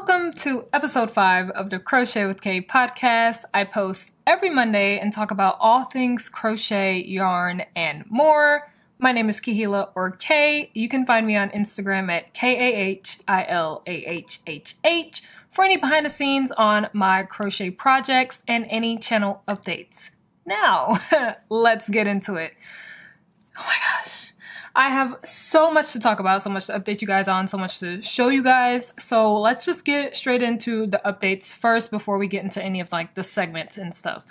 Welcome to episode 5 of the Crochet with Kaye podcast. I post every Monday and talk about all things crochet, yarn, and more. My name is Kahila or Kaye. You can find me on Instagram at KAHILAHHH for any behind the scenes on my crochet projects and any channel updates. Now, let's get into it. Oh my gosh. I have so much to talk about, so much to update you guys on, so much to show you guys. So let's just get straight into the updates first before we get into any of like the segments and stuff.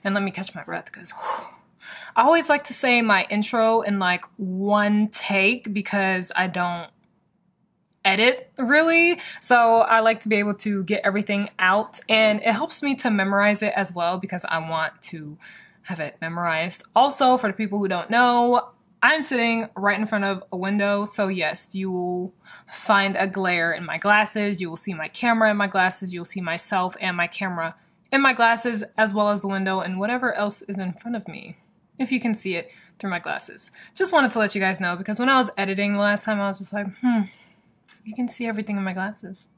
And let me catch my breath because I always like to say my intro in like one take because I don't edit really. So I like to be able to get everything out, and it helps me to memorize it as well because I want to have it memorized. Also, for the people who don't know, I'm sitting right in front of a window, so yes, you will find a glare in my glasses. You will see my camera in my glasses. You'll see myself and my camera in my glasses, as well as the window and whatever else is in front of me, if you can see it through my glasses. Just wanted to let you guys know, because when I was editing the last time, I was just like, you can see everything in my glasses.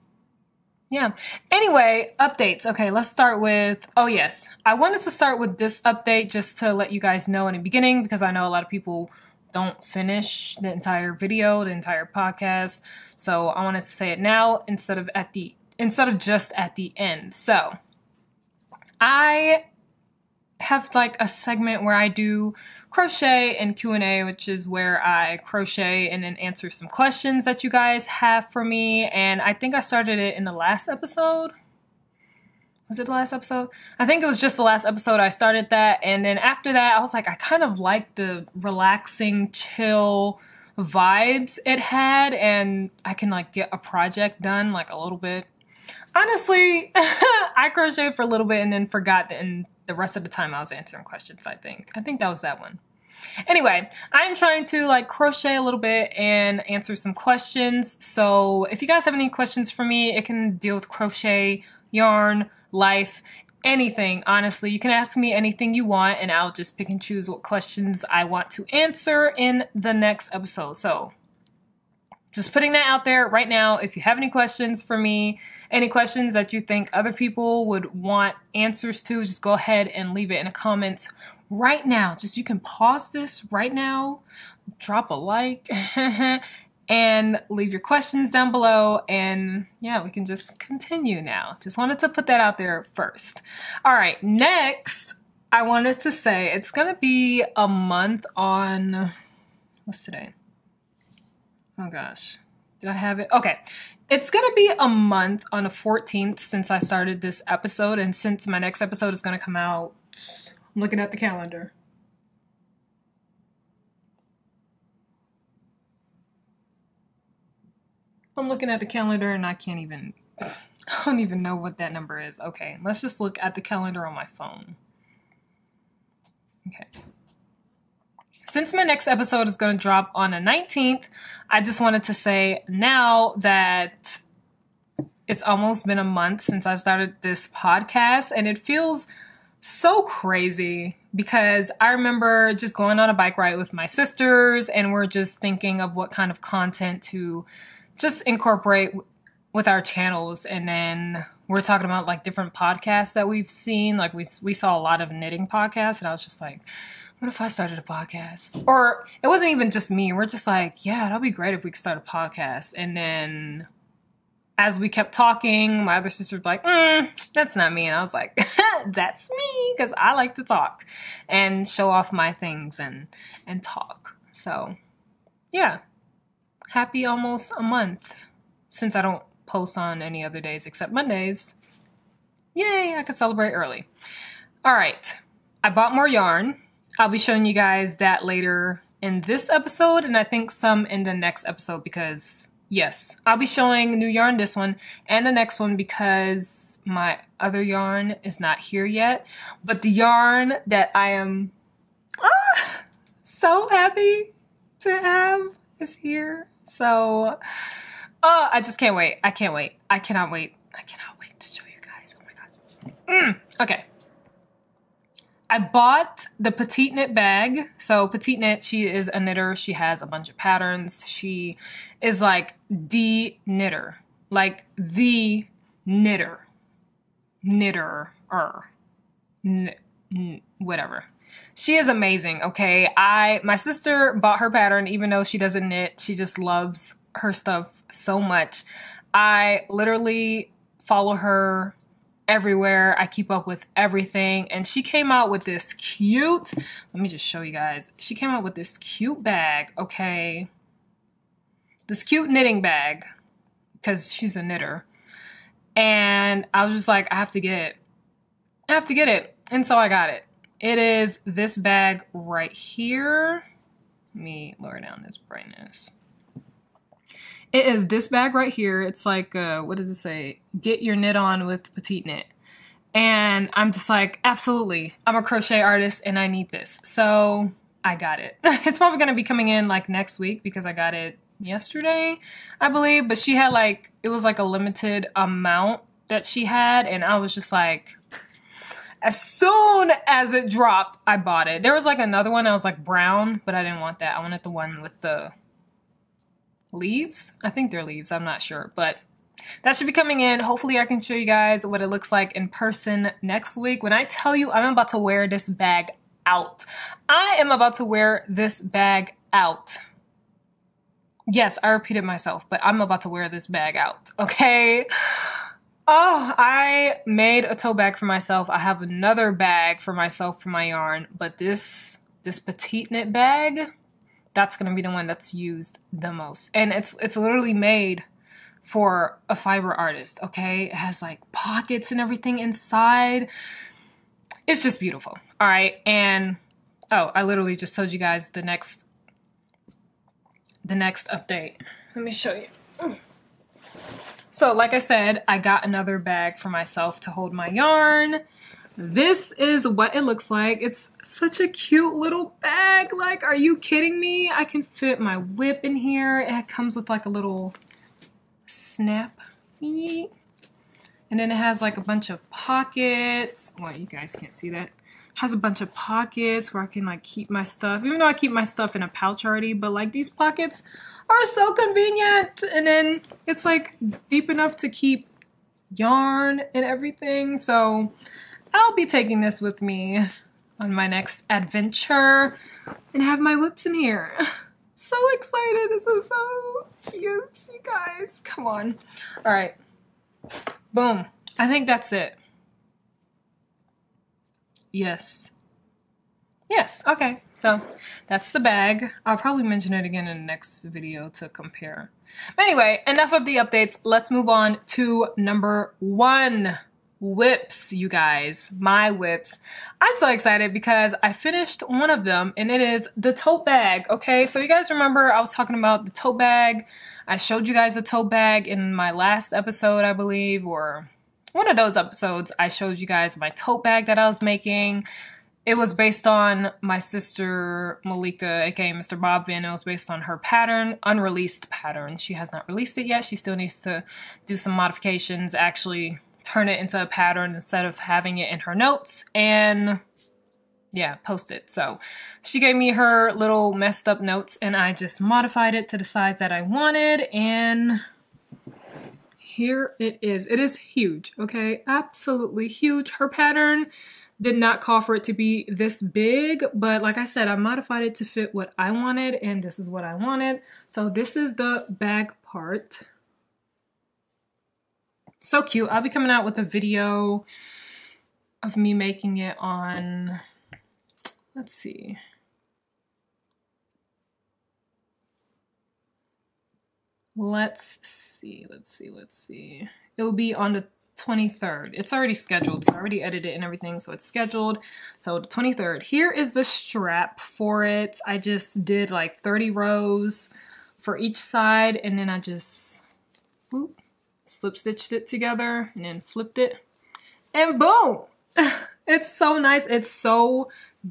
Yeah. Anyway, updates. Okay, let's start with, oh yes, I wanted to start with this update just to let you guys know in the beginning, because I know a lot of people don't finish the entire video, the entire podcast. So I wanted to say it now instead of just at the end. So I have like a segment where I do crochet and Q&A, which is where I crochet and then answer some questions that you guys have for me. And I think I started it in the last episode. Was it the last episode? I think it was just the last episode I started that. And then after that, I was like, I kind of liked the relaxing, chill vibes it had. And I can like get a project done like a little bit. Honestly, I crocheted for a little bit and then forgot that, and the rest of the time I was answering questions, I think. I think that was that one. Anyway, I'm trying to like crochet a little bit and answer some questions. So if you guys have any questions for me, it can deal with crochet, yarn, life, anything. Honestly, you can ask me anything you want and I'll just pick and choose what questions I want to answer in the next episode. So just putting that out there right now. If you have any questions for me, any questions that you think other people would want answers to, just go ahead and leave it in the comments right now. Just, you can pause this right now, drop a like, and leave your questions down below. And yeah, we can just continue now. Just wanted to put that out there first. All right, next, I wanted to say it's going to be a month on, what's today? Oh gosh, did I have it? Okay. It's going to be a month on the 14th since I started this episode, and since my next episode is going to come out, I'm looking at the calendar. I'm looking at the calendar and I don't even know what that number is. Okay, let's just look at the calendar on my phone. Okay. Since my next episode is going to drop on the 19th, I just wanted to say now that it's almost been a month since I started this podcast, and it feels so crazy because I remember just going on a bike ride with my sisters and we're just thinking of what kind of content to just incorporate with our channels. And then we're talking about like different podcasts that we've seen. Like we saw a lot of knitting podcasts, and I was just like, what if I started a podcast? Or it wasn't even just me. We're just like, yeah, that'd be great if we could start a podcast. And then as we kept talking, my other sister was like, that's not me. And I was like, that's me, because I like to talk and show off my things and talk. So yeah, happy almost a month since I don't post on any other days except Mondays. Yay, I could celebrate early. All right, I bought more yarn. I'll be showing you guys that later in this episode, and I think some in the next episode, because yes, I'll be showing new yarn this one and the next one because my other yarn is not here yet. But the yarn that I am so happy to have is here. So I just can't wait. I can't wait. I cannot wait. I cannot wait to show you guys. Oh my gosh. Okay. I bought the Petite Knit bag. So Petite Knit, she is a knitter. She has a bunch of patterns. She is like the knitter. Like the whatever. She is amazing, okay? My sister bought her pattern even though she doesn't knit. She just loves her stuff so much. I literally follow her everywhere. I keep up with everything. And she came out with this cute, let me just show you guys. She came out with this cute bag, okay? This cute knitting bag because she's a knitter. And I was just like, I have to get it. I have to get it. And so I got it. It is this bag right here. Let me lower down this brightness. It is this bag right here. It's like, what does it say? Get your knit on with petite knit. And I'm just like, absolutely. I'm a crochet artist and I need this. So I got it. It's probably going to be coming in like next week because I got it yesterday, I believe. But she had like, it was like a limited amount that she had. And I was just like, as soon as it dropped, I bought it. There was like another one that was like brown, but I didn't want that. I wanted the one with the leaves. I think they're leaves. I'm not sure, but that should be coming in. Hopefully I can show you guys what it looks like in person next week. When I tell you I'm about to wear this bag out, I am about to wear this bag out. Yes, I repeated myself, but I'm about to wear this bag out, okay? Oh, I made a tote bag for myself. I have another bag for myself for my yarn, but this petite knit bag, that's gonna be the one that's used the most. And it's literally made for a fiber artist, okay? It has like pockets and everything inside. It's just beautiful, all right? And, oh, I literally just told you guys the next update. Let me show you. So like I said, I got another bag for myself to hold my yarn. This is what it looks like. It's such a cute little bag. Like, are you kidding me? I can fit my whip in here. It comes with like a little snap. And then it has like a bunch of pockets. Well, you guys can't see that. It has a bunch of pockets where I can like keep my stuff. Even though I keep my stuff in a pouch already, but like these pockets are so convenient. And then it's like deep enough to keep yarn and everything. So I'll be taking this with me on my next adventure and have my whips in here. So excited. This is so cute, you guys. Come on. All right. Boom. I think that's it. Yes. Yes, okay, so that's the bag. I'll probably mention it again in the next video to compare. But anyway, enough of the updates. Let's move on to number 1. Whips, you guys. My whips. I'm so excited because I finished one of them and it is the tote bag, okay? So you guys remember I was talking about the tote bag. I showed you guys the tote bag in my last episode, I believe, or one of those episodes. I showed you guys my tote bag that I was making. It was based on my sister Malika, aka Mr. Bob VYEN. It was based on her pattern, unreleased pattern. She has not released it yet. She still needs to do some modifications, actually turn it into a pattern instead of having it in her notes and yeah, post it. So she gave me her little messed up notes and I just modified it to the size that I wanted and here it is. It is huge, okay? Absolutely huge. Her pattern did not call for it to be this big, but like I said, I modified it to fit what I wanted, and this is what I wanted. So this is the bag part. So cute. I'll be coming out with a video of me making it on, let's see. Let's see. It will be on the 23rd. It's already scheduled, so I already edited and everything, so it's scheduled. So the 23rd. Here is the strap for it. I just did like 30 rows for each side, and then I just whoop, slip stitched it together and then flipped it, and boom! It's so nice. It's so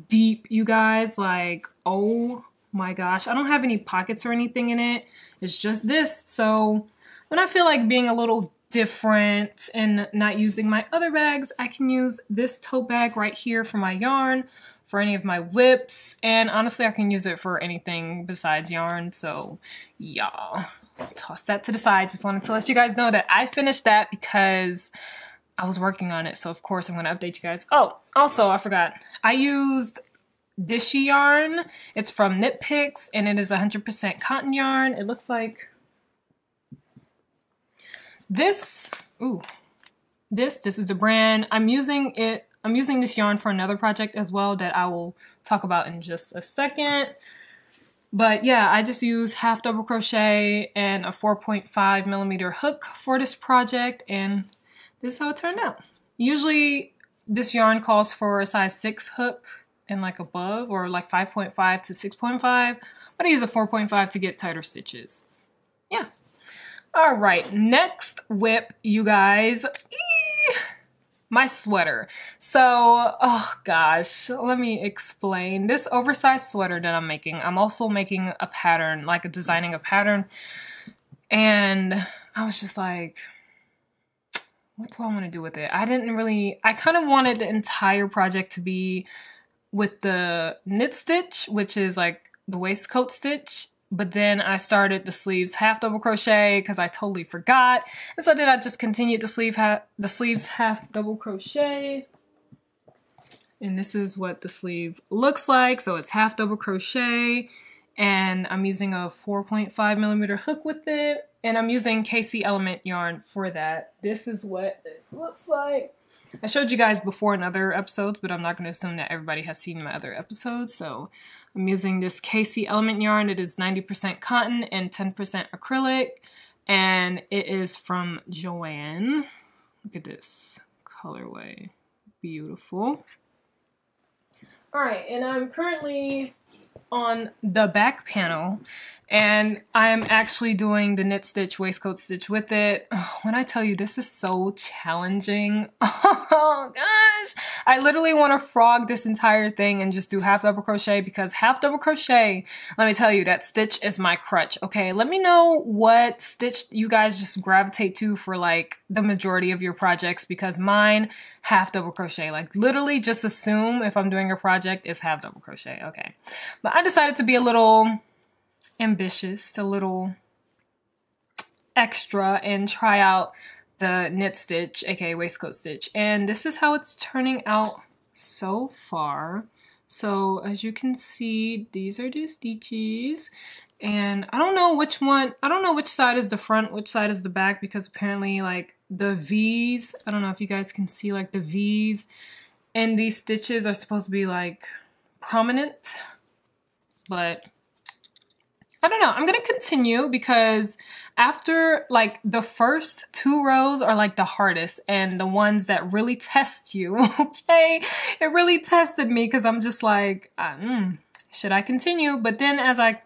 deep, you guys. Like, oh my gosh. I don't have any pockets or anything in it. It's just this. So when I feel like being a little different and not using my other bags, I can use this tote bag right here for my yarn, for any of my whips, and honestly I can use it for anything besides yarn, so yeah, toss that to the side. Just wanted to let you guys know that I finished that because I was working on it, so of course I'm going to update you guys. Oh, also I forgot, I used Dishy yarn. It's from Knit Picks and it is 100% cotton yarn. It looks like this. Ooh, this is the brand. I'm using this yarn for another project as well that I will talk about in just a second. But yeah, I just use half double crochet and a 4.5mm hook for this project, and this is how it turned out. Usually this yarn calls for a size 6 hook and like above, or like 5.5 to 6.5, but I use a 4.5 to get tighter stitches. Yeah. All right, next whip, you guys. My sweater. So, oh gosh, let me explain. This oversized sweater that I'm making, I'm also making a pattern, like designing a pattern. And I was just like, what do I want to do with it? I kind of wanted the entire project to be with the knit stitch, which is like the waistcoat stitch. But then I started the sleeves half double crochet because I totally forgot. And so then I just continued the sleeves half double crochet. And this is what the sleeve looks like. So it's half double crochet and I'm using a 4.5mm hook with it. And I'm using Kaye Element yarn for that. This is what it looks like. I showed you guys before in other episodes, but I'm not going to assume that everybody has seen my other episodes. So I'm using this Kaye Element yarn. It is 90% cotton and 10% acrylic. And it is from VYEN. Look at this colorway. Beautiful. All right, and I'm currently on the back panel and I'm actually doing the knit stitch waistcoat stitch with it. Oh, when I tell you this is so challenging, oh gosh, I literally want to frog this entire thing and just do half double crochet, because half double crochet, let me tell you, that stitch is my crutch. Okay, let me know what stitch you guys just gravitate to for like the majority of your projects, because mine, half double crochet. Like literally just assume if I'm doing a project it's half double crochet. Okay, but I decided to be a little ambitious, a little extra, and try out the knit stitch, aka waistcoat stitch, and this is how it's turning out so far. So as you can see, these are the stitches, and I don't know which side is the front, which side is the back, because apparently like the V's, I don't know if you guys can see, like the V's and these stitches are supposed to be like prominent, but I don't know. I'm gonna continue because after like the first 2 rows are like the hardest and the ones that really test you. Okay, it really tested me because I'm just like, should I continue? But then as I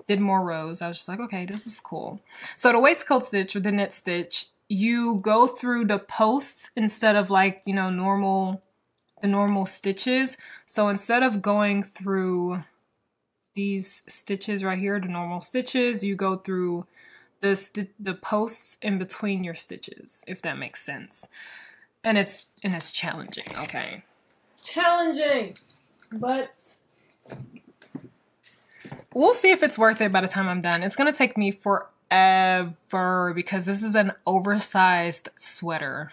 did more rows, I was just like, okay, this is cool. So the waistcoat stitch or the knit stitch, you go through the posts instead of like, you know, the normal stitches. So instead of going through these stitches right here, the normal stitches, you go through the posts in between your stitches, if that makes sense. And it's challenging, okay? Challenging, but we'll see if it's worth it by the time I'm done. It's gonna take me forever because this is an oversized sweater.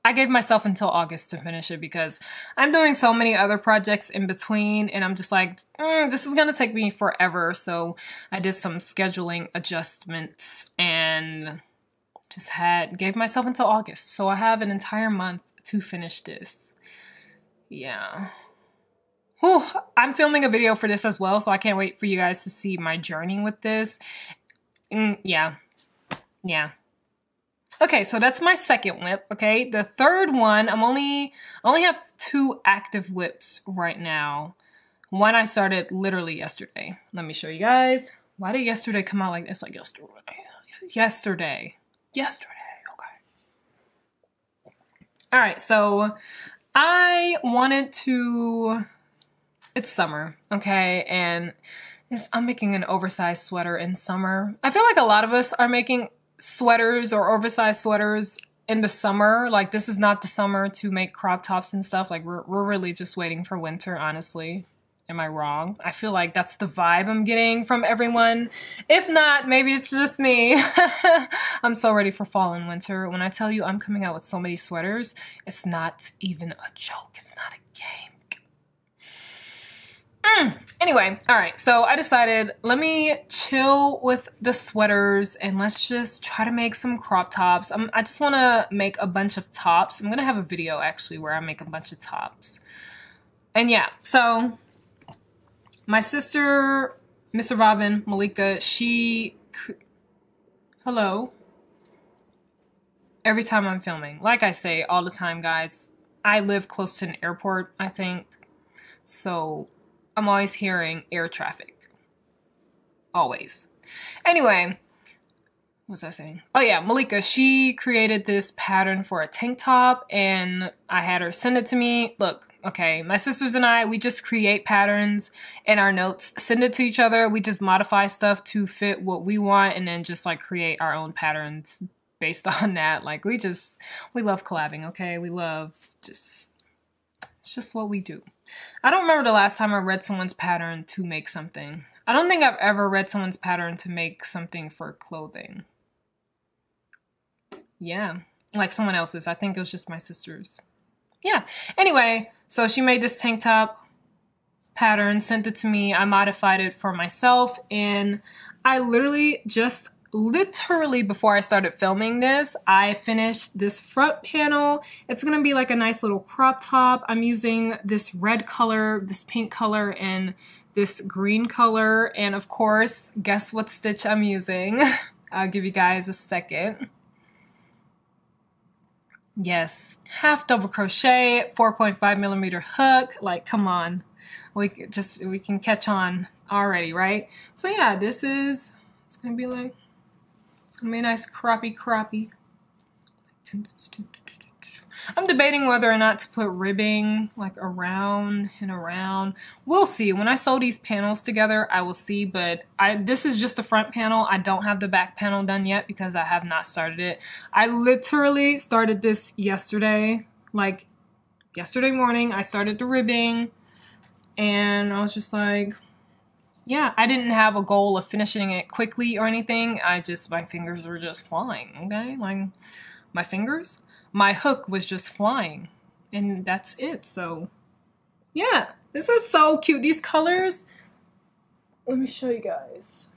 I gave myself until August to finish it because I'm doing so many other projects in between, and I'm just like, this is gonna take me forever. So I did some scheduling adjustments and just gave myself until August. So I have an entire month to finish this. Yeah. Whew, I'm filming a video for this as well, so I can't wait for you guys to see my journey with this. Yeah. Okay, so that's my second whip, okay? The third one, I only have 2 active whips right now. One I started literally yesterday. Let me show you guys. Why did yesterday come out like this? Like yesterday, okay. All right, so I wanted to, it's summer, okay? And I'm making an oversized sweater in summer. I feel like a lot of us are making sweaters or oversized sweaters in the summer. Like, this is not the summer to make crop tops and stuff. Like, we're really just waiting for winter, honestly. Am I wrong? I feel like that's the vibe I'm getting from everyone. If not, maybe it's just me. I'm so ready for fall and winter. When I tell you I'm coming out with so many sweaters, it's not even a joke. It's not a game. Anyway, all right, so I decided, let me chill with the sweaters and let's just try to make some crop tops. I just want to make a bunch of tops. I'm going to have a video actually where I make a bunch of tops. And yeah, so my sister, Mr. Robin, Malika, hello. Every time I'm filming, like I say all the time, guys, I live close to an airport, I think. So I'm always hearing air traffic. Always. Anyway, what was I saying? Oh yeah, Malika, she created this pattern for a tank top and I had her send it to me. Look, okay, my sisters and I, we just create patterns in our notes, send it to each other. We just modify stuff to fit what we want and then just like create our own patterns based on that. Like we love collabing, okay? We love it's just what we do. I don't remember the last time I read someone's pattern to make something. I don't think I've ever read someone's pattern to make something for clothing. Yeah, like someone else's. I think it was just my sister's. Yeah, anyway, so she made this tank top pattern, sent it to me. I modified it for myself and I literally before I started filming this, I finished this front panel. It's gonna be like a nice little crop top. I'm using this red color, this pink color, and this green color. And of course, guess what stitch I'm using? I'll give you guys a second. Yes, half double crochet, 4.5mm hook. Like, come on. We can catch on already, right? So yeah, it's gonna be like, it's gonna be a nice croppy. I'm debating whether or not to put ribbing like around and around. We'll see. When I sew these panels together, I will see, but this is just the front panel. I don't have the back panel done yet because I have not started it. I literally started this yesterday. Like yesterday morning, I started the ribbing and I was just like, yeah, I didn't have a goal of finishing it quickly or anything. My fingers were just flying, okay? Like, my hook was just flying. And that's it, so. Yeah, this is so cute. These colors, let me show you guys.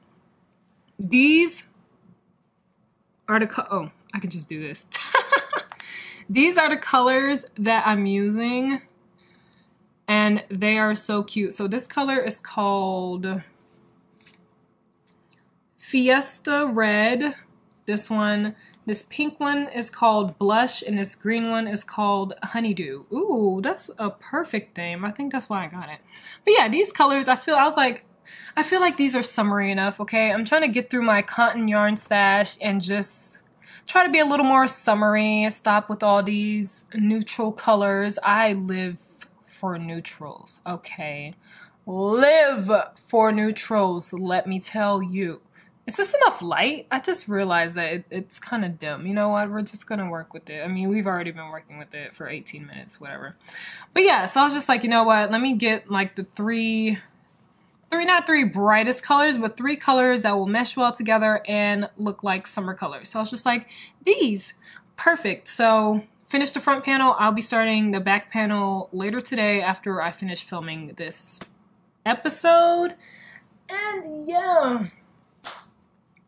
These are oh, I can just do this. These are the colors that I'm using. And they are so cute. So this color is called Fiesta Red. This pink one is called Blush, and this green one is called Honeydew. Ooh, that's a perfect name. I think that's why I got it. But yeah, these colors, I feel like these are summery enough, okay? I'm trying to get through my cotton yarn stash and just try to be a little more summery. Stop with all these neutral colors. I live for neutrals, okay? Live for neutrals, let me tell you. Is this enough light? I just realized that it's kind of dim. You know what? We're just gonna work with it. I mean, we've already been working with it for 18 minutes, whatever. But yeah, so I was just like, you know what? Let me get like the not three brightest colors, but 3 colors that will mesh well together and look like summer colors. So I was just like, these, perfect. So finish the front panel. I'll be starting the back panel later today after I finish filming this episode. And yeah,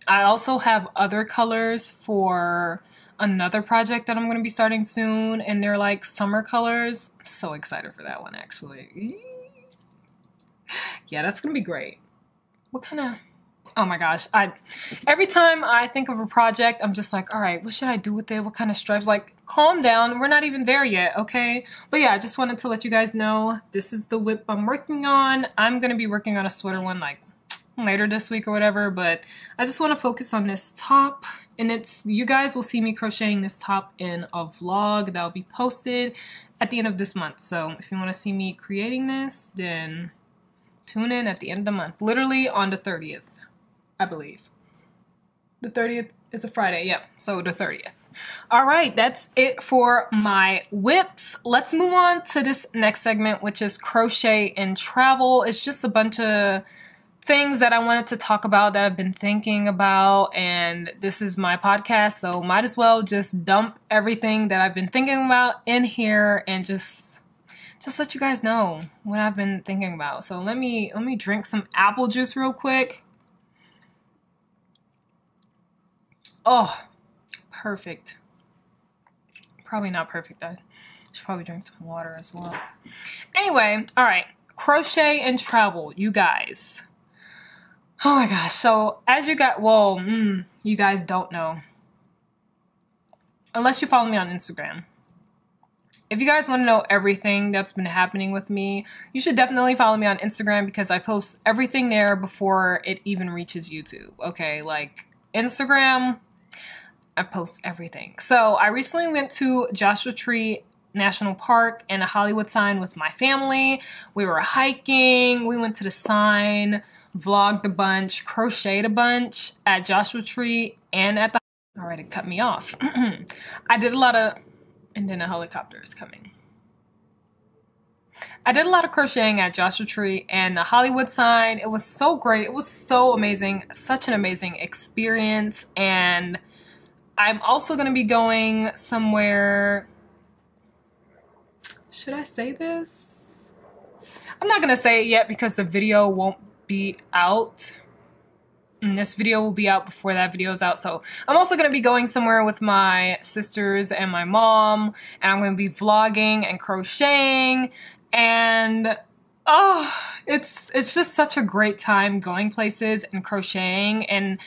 I also have other colors for another project that I'm going to be starting soon, and they're like summer colors. I'm so excited for that one, actually. Yeah, that's going to be great. What kind of... Oh my gosh, every time I think of a project, I'm just like, all right, what should I do with it? What kind of stripes? Like, calm down. We're not even there yet, okay? But yeah, I just wanted to let you guys know this is the whip I'm working on. I'm going to be working on a sweater one like later this week or whatever, but I just want to focus on this top. And you guys will see me crocheting this top in a vlog that will be posted at the end of this month. So if you want to see me creating this, then tune in at the end of the month. Literally on the 30th. I believe. The 30th is a Friday, yeah. So the 30th. All right, that's it for my whips. Let's move on to this next segment, which is crochet and travel. It's just a bunch of things that I wanted to talk about that I've been thinking about, and this is my podcast, so might as well just dump everything that I've been thinking about in here and just let you guys know what I've been thinking about. So let me drink some apple juice real quick. Oh, perfect. Probably not perfect. I should probably drink some water as well. Anyway, all right. Crochet and travel, you guys. Oh my gosh. So as you got, well, you guys don't know. Unless you follow me on Instagram. If you guys want to know everything that's been happening with me, you should definitely follow me on Instagram because I post everything there before it even reaches YouTube. Okay, like Instagram, I post everything. So I recently went to Joshua Tree National Park and a Hollywood sign with my family. We were hiking, we went to the sign, vlogged a bunch, crocheted a bunch at Joshua Tree and at the... Alright, it cut me off. I did a lot of... And then a helicopter is coming. I did a lot of crocheting at Joshua Tree and the Hollywood sign. It was so great. It was so amazing. Such an amazing experience. And I'm also going to be going somewhere... Should I say this? I'm not going to say it yet because the video won't be out. And this video will be out before that video is out. So I'm also going to be going somewhere with my sisters and my mom. And I'm going to be vlogging and crocheting. And oh, it's just such a great time going places and crocheting. And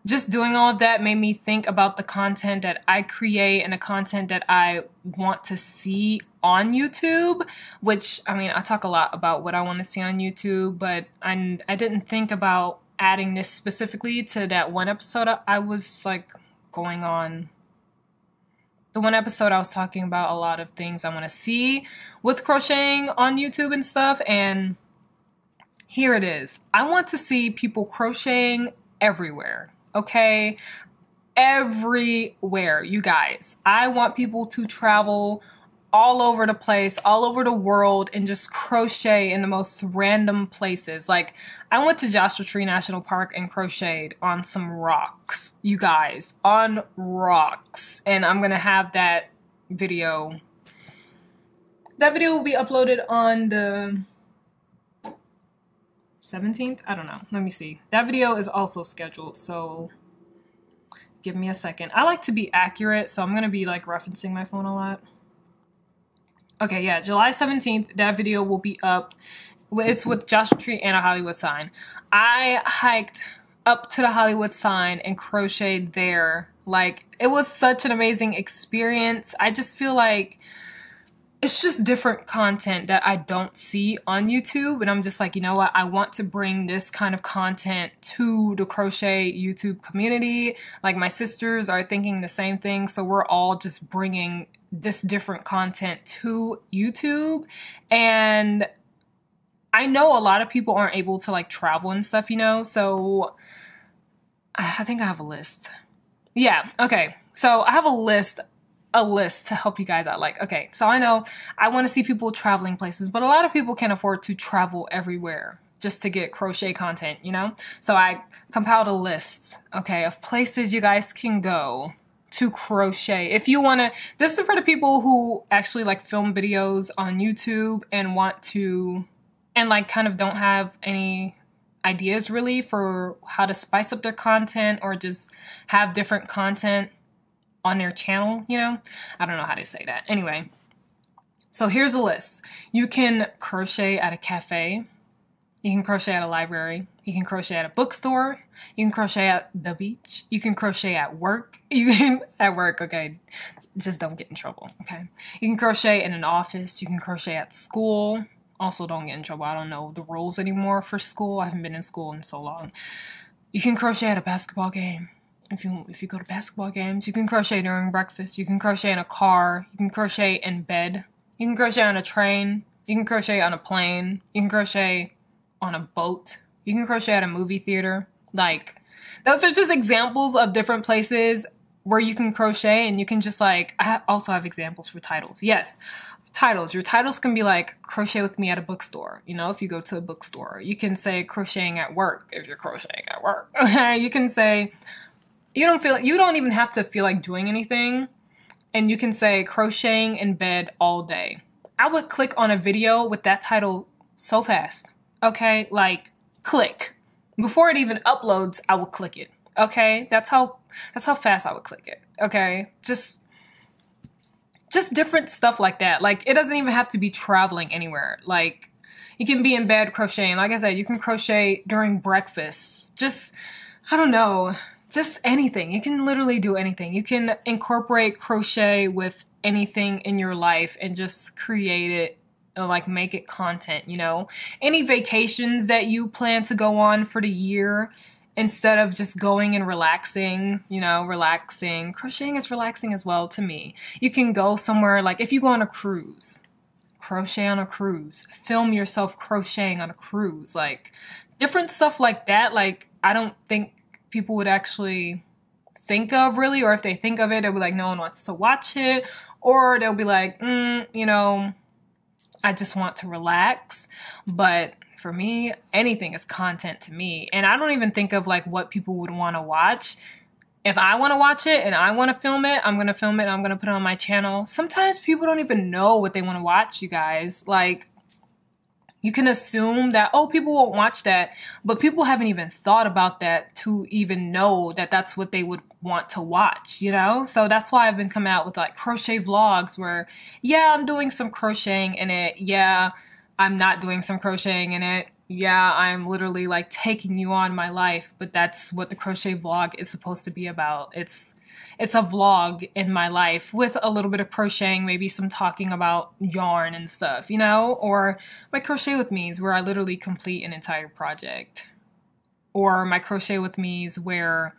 just doing all of that made me think about the content that I create and the content that I want to see on YouTube, which, I mean, I talk a lot about what I want to see on YouTube, but I didn't think about adding this specifically to that one episode I was like going on. The one episode I was talking about a lot of things I want to see with crocheting on YouTube and stuff, and here it is. I want to see people crocheting everywhere. Okay, everywhere, you guys. I want people to travel all over the place, all over the world, and just crochet in the most random places. Like, I went to Joshua Tree National Park and crocheted on some rocks, you guys, on rocks. And I'm gonna have that video. That video will be uploaded on the 17th? I don't know. Let me see. That video is also scheduled, so give me a second. I like to be accurate, so I'm going to be like referencing my phone a lot. Okay, yeah, July 17th, that video will be up. It's with Joshua Tree and a Hollywood sign. I hiked up to the Hollywood sign and crocheted there. Like, it was such an amazing experience. I just feel like it's just different content that I don't see on YouTube. And I'm just like, you know what? I want to bring this kind of content to the crochet YouTube community. Like, my sisters are thinking the same thing. So we're all just bringing this different content to YouTube. And I know a lot of people aren't able to like travel and stuff, you know? So I think I have a list. Yeah. Okay. So I have a list to help you guys out. Like, okay, so I know I want to see people traveling places, but a lot of people can't afford to travel everywhere just to get crochet content, you know? So I compiled a list, okay, of places you guys can go to crochet. If you want to, this is for the people who actually like film videos on YouTube and want to, and like kind of don't have any ideas really for how to spice up their content or just have different content on their channel, you know? I don't know how to say that. Anyway, so here's a list. You can crochet at a cafe. You can crochet at a library. You can crochet at a bookstore. You can crochet at the beach. You can crochet at work. You can, at work, okay? Just don't get in trouble, okay? You can crochet in an office. You can crochet at school. Also, don't get in trouble. I don't know the rules anymore for school. I haven't been in school in so long. You can crochet at a basketball game. If you go to basketball games, you can crochet during breakfast. You can crochet in a car. You can crochet in bed. You can crochet on a train. You can crochet on a plane. You can crochet on a boat. You can crochet at a movie theater. Like, those are just examples of different places where you can crochet and you can just like, I also have examples for titles. Yes, titles. Your titles can be like crochet with me at a bookstore. You know, if you go to a bookstore, you can say crocheting at work if you're crocheting at work. You can say, you don't even have to feel like doing anything. And you can say crocheting in bed all day. I would click on a video with that title so fast. Okay, like click. Before it even uploads, I would click it. Okay, that's how fast I would click it. Okay, just different stuff like that. Like, it doesn't even have to be traveling anywhere. Like, you can be in bed crocheting. Like I said, you can crochet during breakfast. Just, I don't know, just anything. You can literally do anything. You can incorporate crochet with anything in your life and just create it, like make it content, you know? Any vacations that you plan to go on for the year, instead of just going and relaxing, you know, relaxing. Crocheting is relaxing as well to me. You can go somewhere, like if you go on a cruise, crochet on a cruise, film yourself crocheting on a cruise, like different stuff like that. Like, I don't think people would actually think of really, or if they think of it, they'll be like, no one wants to watch it, or they'll be like, you know, I just want to relax. But for me, anything is content to me. And I don't even think of like what people would want to watch. If I want to watch it and I want to film it, I'm going to film it and I'm going to put it on my channel. Sometimes people don't even know what they want to watch, you guys. Like, you can assume that, oh, people won't watch that, but people haven't even thought about that to even know that that's what they would want to watch, you know? So that's why I've been coming out with like crochet vlogs where, yeah, I'm doing some crocheting in it. Yeah, I'm not doing some crocheting in it. Yeah, I'm literally like taking you on my life, but that's what the crochet vlog is supposed to be about. It's a vlog in my life with a little bit of crocheting, maybe some talking about yarn and stuff, you know? Or my crochet with me's where I literally complete an entire project. Or my crochet with me's where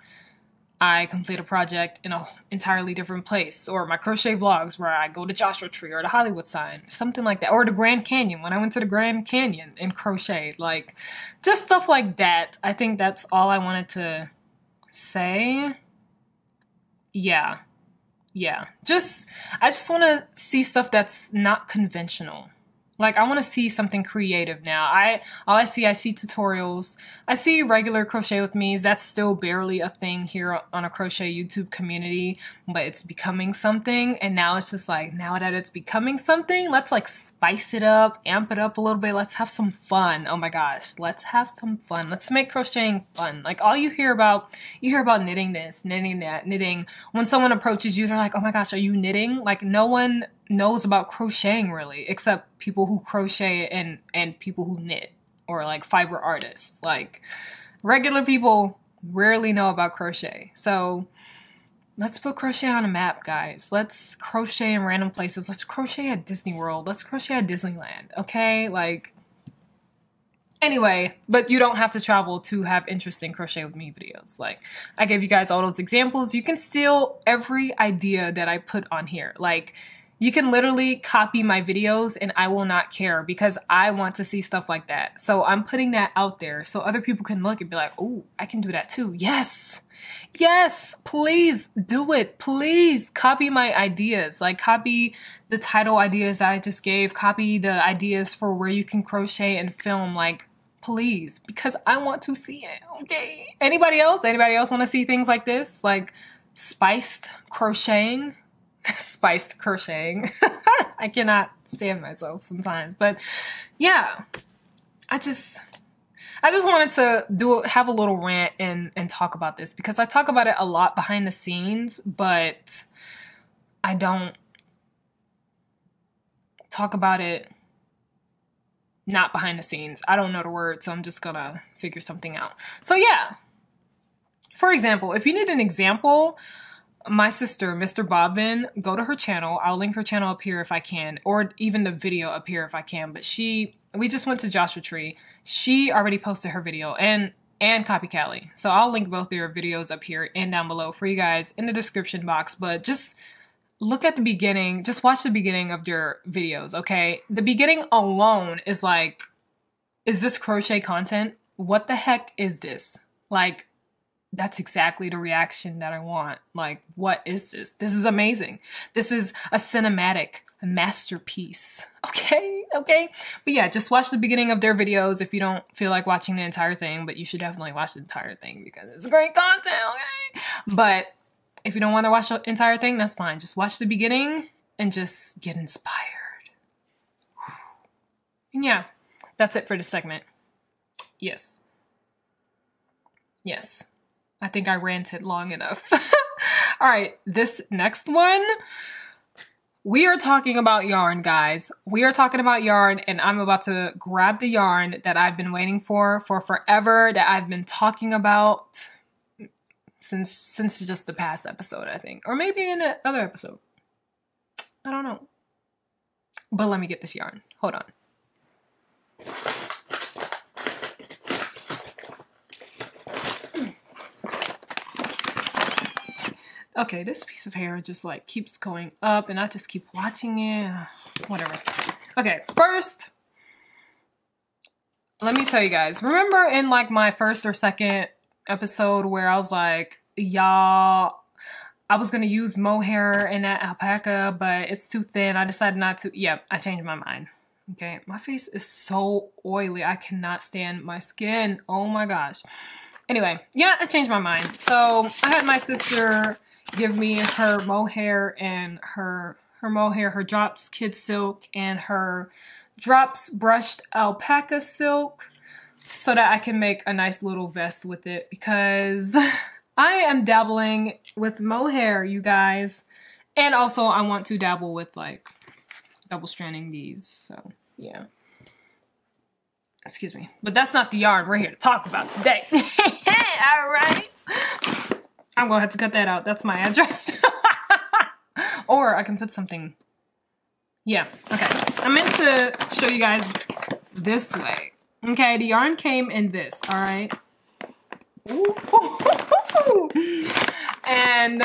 I complete a project in an entirely different place. Or my crochet vlogs where I go to Joshua Tree or the Hollywood sign, something like that. Or the Grand Canyon, when I went to the Grand Canyon and crocheted. Like, just stuff like that. I think that's all I wanted to say. Yeah. I just want to see stuff that's not conventional. Like, I want to see something creative now. I see tutorials. I see regular crochet with me's. That's still barely a thing here on a crochet YouTube community, but it's becoming something. And now it's just like, now that it's becoming something, let's like spice it up, amp it up a little bit. Let's have some fun. Oh my gosh, let's have some fun. Let's make crocheting fun. Like, all you hear about knitting this, knitting that, knitting. When someone approaches you, they're like, oh my gosh, are you knitting? Like, no one knows about crocheting really, except people who crochet and people who knit, or like fiber artists. Like, regular people rarely know about crochet. So let's put crochet on a map, guys. Let's crochet in random places. Let's crochet at Disney World. Let's crochet at Disneyland. Okay, like, anyway, but you don't have to travel to have interesting crochet with me videos. Like, I gave you guys all those examples. You can steal every idea that I put on here. Like, you can literally copy my videos and I will not care, because I want to see stuff like that. So I'm putting that out there so other people can look and be like, oh, I can do that too. Yes. Yes, please do it. Please copy my ideas. Like, copy the title ideas that I just gave. Copy the ideas for where you can crochet and film. Like, please, because I want to see it. Okay. Anybody else? Anybody else want to see things like this? Like spiced crocheting? Spiced crocheting. I cannot stand myself sometimes, but yeah, I just wanted to have a little rant and talk about this, because I talk about it a lot behind the scenes, but I don't talk about it not behind the scenes. I don't know the word, so I'm just gonna figure something out. So yeah, for example, if you need an example, my sister, Mr. VYEN, go to her channel. I'll link her channel up here if I can, or even the video up here if I can. But we just went to Joshua Tree. She already posted her video, and Kaye. So I'll link both their videos up here and down below for you guys in the description box. But just look at the beginning. Just watch the beginning of their videos, okay? The beginning alone is like, is this crochet content? What the heck is this? Like, that's exactly the reaction that I want. Like, what is this? This is amazing. This is a cinematic masterpiece. Okay? Okay? But yeah, just watch the beginning of their videos if you don't feel like watching the entire thing, but you should definitely watch the entire thing because it's great content, okay? But if you don't want to watch the entire thing, that's fine. Just watch the beginning and just get inspired. And yeah, that's it for this segment. Yes. Yes. I think I ranted long enough. All right, this next one, we are talking about yarn, guys. We are talking about yarn, and I'm about to grab the yarn that I've been waiting for forever, that I've been talking about since just the past episode, I think. Or maybe in another episode. I don't know. But let me get this yarn. Hold on. Okay, this piece of hair just like keeps going up and I just keep watching it. Whatever. Okay, first, let me tell you guys. Remember in like my first or second episode where I was like, y'all, I was going to use mohair in that alpaca, but it's too thin. I decided not to. Yeah, I changed my mind. Okay, my face is so oily. I cannot stand my skin. Oh my gosh. Anyway, yeah, I changed my mind. So I had my sister give me her mohair and her mohair, her drops kid silk and her drops brushed alpaca silk so that I can make a nice little vest with it because I am dabbling with mohair, you guys. And also I want to dabble with like double stranding these. So yeah. Excuse me. But that's not the yarn we're here to talk about today. All right. I'm gonna have to cut that out. That's my address. Or I can put something. Yeah, okay. I meant to show you guys this way. Okay, the yarn came in this, all right? And,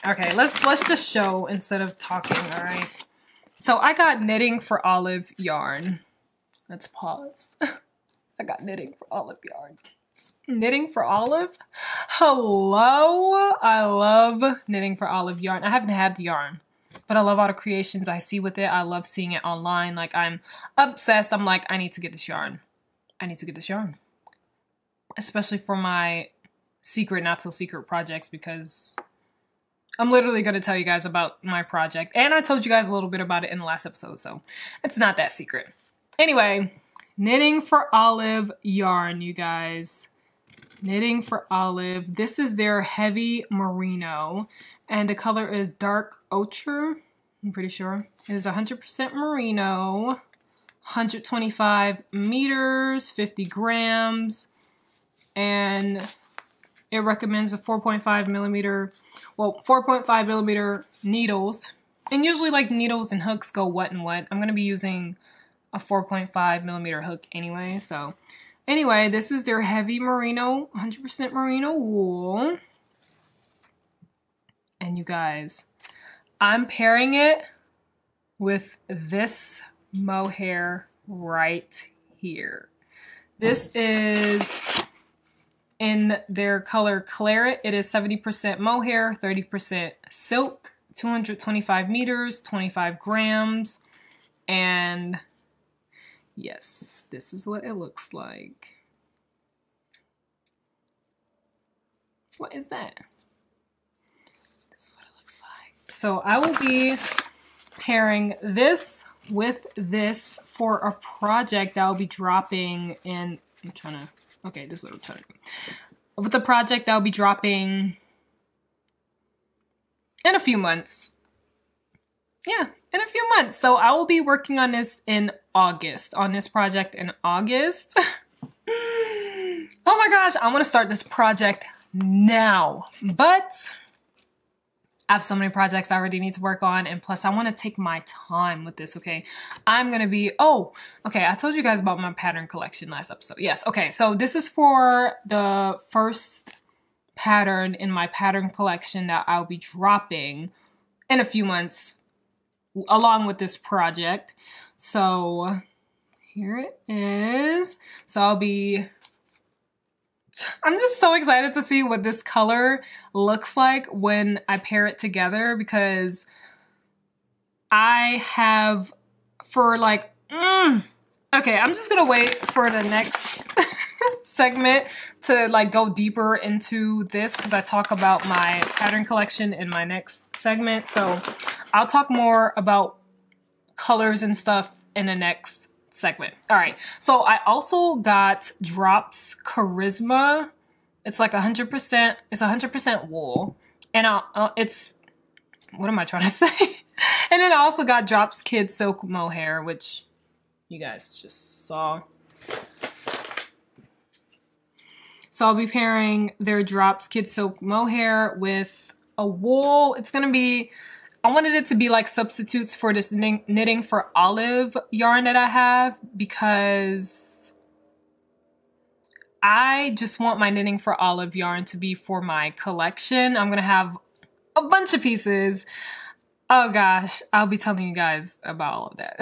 okay, let's just show instead of talking, all right? So I got Knitting for Olive yarn. Let's pause. I got Knitting for Olive yarn. Knitting for Olive? Hello? I love Knitting for Olive yarn. I haven't had the yarn, but I love all the creations I see with it. I love seeing it online. Like, I'm obsessed. I'm like, I need to get this yarn. I need to get this yarn. Especially for my secret, not so secret projects because I'm literally going to tell you guys about my project. And I told you guys a little bit about it in the last episode, so it's not that secret. Anyway, Knitting for Olive yarn, you guys. Knitting for Olive. This is their heavy merino, and the color is dark ochre. I'm pretty sure it is 100% merino, 125 meters, 50 grams, and it recommends a 4.5 millimeter needles. And usually like needles and hooks go what and what. I'm going to be using a 4.5 millimeter hook anyway, so anyway, this is their heavy merino, 100% merino wool. And you guys, I'm pairing it with this mohair right here. This is in their color Claret. It is 70% mohair, 30% silk, 225 meters, 25 grams, and yes, this is what it looks like. What is that? This is what it looks like. So I will be pairing this with this for a project that I'll be dropping in, okay, this is what I'm trying to do. With the project that I'll be dropping in a few months. Yeah, in a few months. So I will be working on this in August, on this project in August. Oh my gosh, I want to start this project now, but I have so many projects I already need to work on, and plus I want to take my time with this, okay? I'm going to be, okay, I told you guys about my pattern collection last episode. Yes, okay, so this is for the first pattern in my pattern collection that I'll be dropping in a few months along with this project. So here it is. So I'll be I'm just so excited to see what this color looks like when I pair it together, because I have for like, okay, I'm just gonna wait for the next segment to like go deeper into this, because I talk about my pattern collection in my next segment. So I'll talk more about colors and stuff in the next segment. All right, so I also got Drops Charisma. It's like 100%, it's 100% wool. And it's, what am I trying to say? And then I also got Drops Kid Silk Mohair, which you guys just saw. So I'll be pairing their Drops Kid Silk Mohair with a wool. It's gonna be, I wanted it to be like substitutes for this knitting for olive yarn that I have, because I just want my knitting for olive yarn to be for my collection. I'm gonna have a bunch of pieces. Oh gosh, I'll be telling you guys about all of that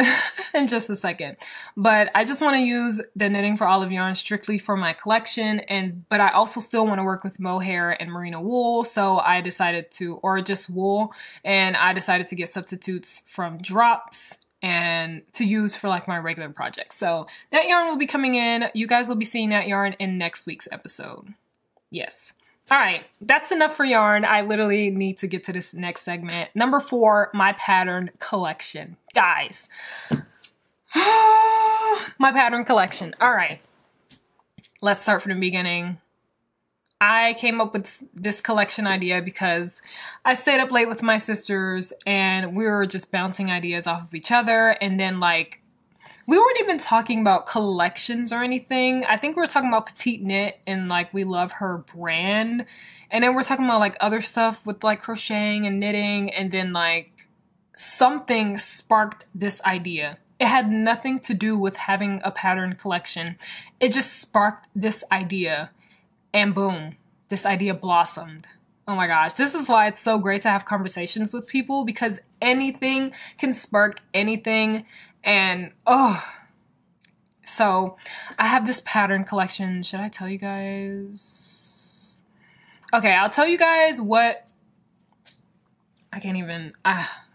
in just a second. But I just want to use the knitting for olive yarn strictly for my collection, but I also still want to work with mohair and merino wool, so I decided to, or just wool, and I decided to get substitutes from Drops and to use for like my regular projects. So that yarn will be coming in. You guys will be seeing that yarn in next week's episode. Yes. All right, that's enough for yarn. I literally need to get to this next segment. Number 4, my pattern collection. Guys, my pattern collection. All right, let's start from the beginning. I came up with this collection idea because I stayed up late with my sisters and we were just bouncing ideas off of each other. And then like, we weren't even talking about collections or anything. I think we were talking about Petite Knit and like we love her brand. And then we're talking about like other stuff with like crocheting and knitting. And then like something sparked this idea. It had nothing to do with having a pattern collection. It just sparked this idea and boom, this idea blossomed. Oh my gosh, this is why it's so great to have conversations with people, because anything can spark anything. And oh, so I have this pattern collection. Should I tell you guys? Okay, I'll tell you guys what, I can't even,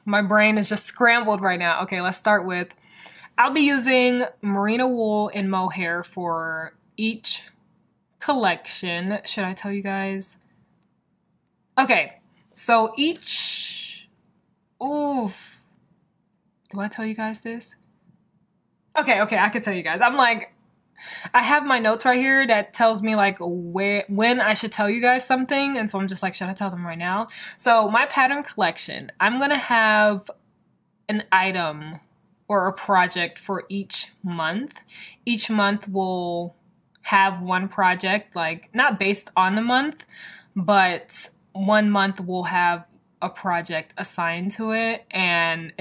my brain is just scrambled right now. Okay, let's start with, I'll be using merino wool and mohair for each collection. Should I tell you guys? Okay, so each, oof, do I tell you guys this? Okay, I can tell you guys. I'm like, I have my notes right here that tells me like when I should tell you guys something. And so I'm just like, should I tell them right now? So my pattern collection, I'm gonna have an item or a project for each month. Each month will have one project, like not based on the month, but one month will have a project assigned to it, and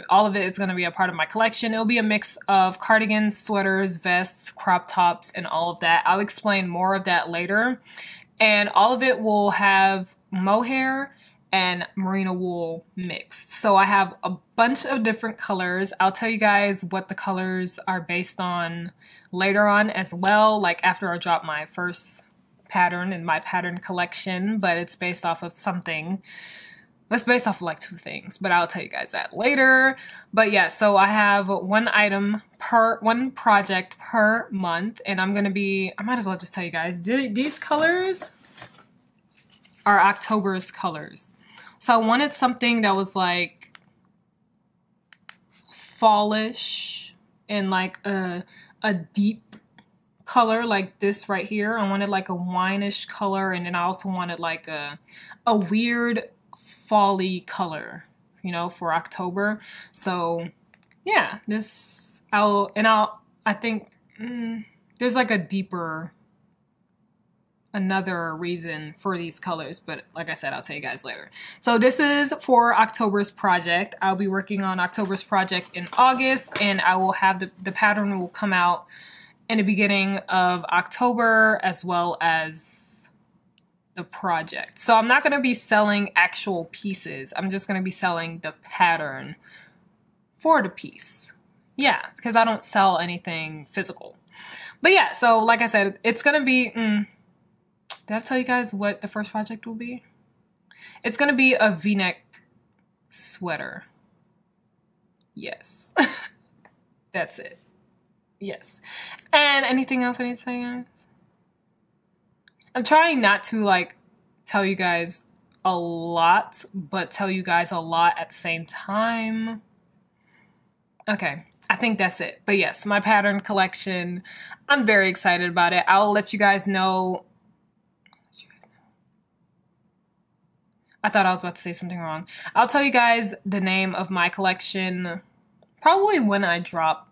all of it is gonna be a part of my collection. It'll be a mix of cardigans, sweaters, vests, crop tops, and all of that. I'll explain more of that later. And all of it will have mohair and merino wool mixed. So I have a bunch of different colors. I'll tell you guys what the colors are based on later on as well, like after I drop my first pattern in my pattern collection, but it's based off of something. It's based off of like 2 things, but I'll tell you guys that later. But yeah, so I have one project per month, and I might as well just tell you guys, these colors are October's colors. So I wanted something that was like fallish and like a deep color like this right here. I wanted like a wine-ish color, and then I also wanted like a weird fall-y color, you know, for October. So yeah, I think there's like another reason for these colors, but like I said, I'll tell you guys later. So this is for October's project. I'll be working on October's project in August, and I will have the pattern will come out in the beginning of October, as well as the project. So I'm not going to be selling actual pieces. I'm just going to be selling the pattern for the piece. Yeah, because I don't sell anything physical. But yeah, so like I said, it's going to be, Did I tell you guys what the first project will be? It's gonna be a V-neck sweater. Yes. That's it. Yes. And anything else I need to say, guys? I'm trying not to like tell you guys a lot, but tell you guys a lot at the same time. Okay, I think that's it. But yes, my pattern collection, I'm very excited about it. I'll let you guys know. I thought I was about to say something wrong. I'll tell you guys the name of my collection probably when I drop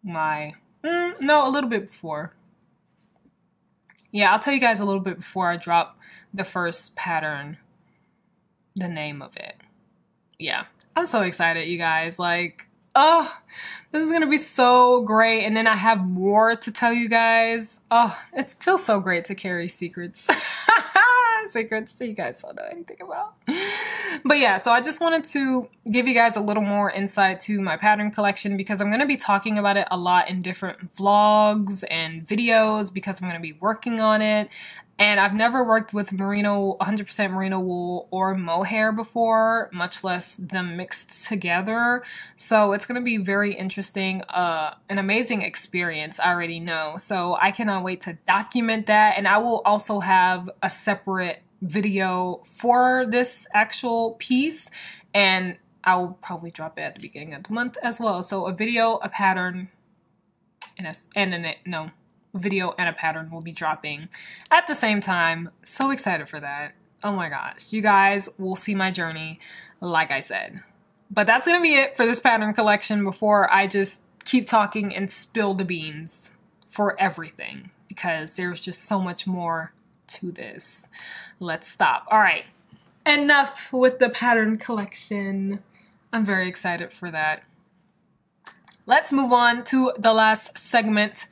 my, no, a little bit before. Yeah, I'll tell you guys a little bit before I drop the first pattern, the name of it. Yeah, I'm so excited, you guys. Like, oh, this is gonna be so great. And then I have more to tell you guys. Oh, it feels so great to carry secrets. Secrets that you guys don't know anything about. But yeah, so I just wanted to give you guys a little more insight to my pattern collection because I'm going to be talking about it a lot in different vlogs and videos because I'm going to be working on it. And I've never worked with merino, 100% merino wool or mohair before, much less them mixed together. So it's going to be very interesting, an amazing experience, I already know. So I cannot wait to document that. And I will also have a separate video for this actual piece. And I will probably drop it at the beginning of the month as well. So a video, a pattern, video and a pattern will be dropping at the same time. So excited for that. Oh my gosh. You guys will see my journey, like I said. But that's going to be it for this pattern collection before I just keep talking and spill the beans for everything because there's just so much more to this. Let's stop. All right. Enough with the pattern collection. I'm very excited for that. Let's move on to the last segment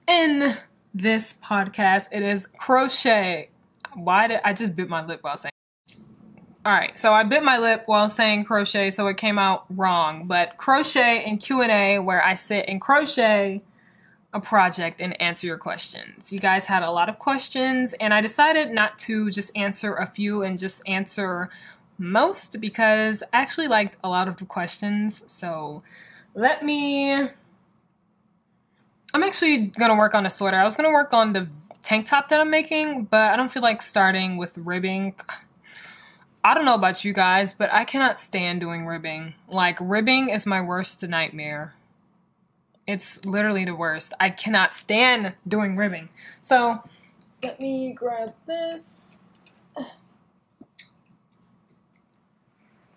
in this podcast. It is crochet. Why did I just bit my lip while saying? All right, so I bit my lip while saying crochet, so it came out wrong. But crochet and Q&A, where I sit and crochet a project and answer your questions. You guys had a lot of questions, and I decided not to just answer a few and just answer most because I actually liked a lot of the questions. So I'm actually going to work on a sweater. I was going to work on the tank top that I'm making, but I don't feel like starting with ribbing. I don't know about you guys, but I cannot stand doing ribbing. Like, ribbing is my worst nightmare. It's literally the worst. I cannot stand doing ribbing. So, let me grab this.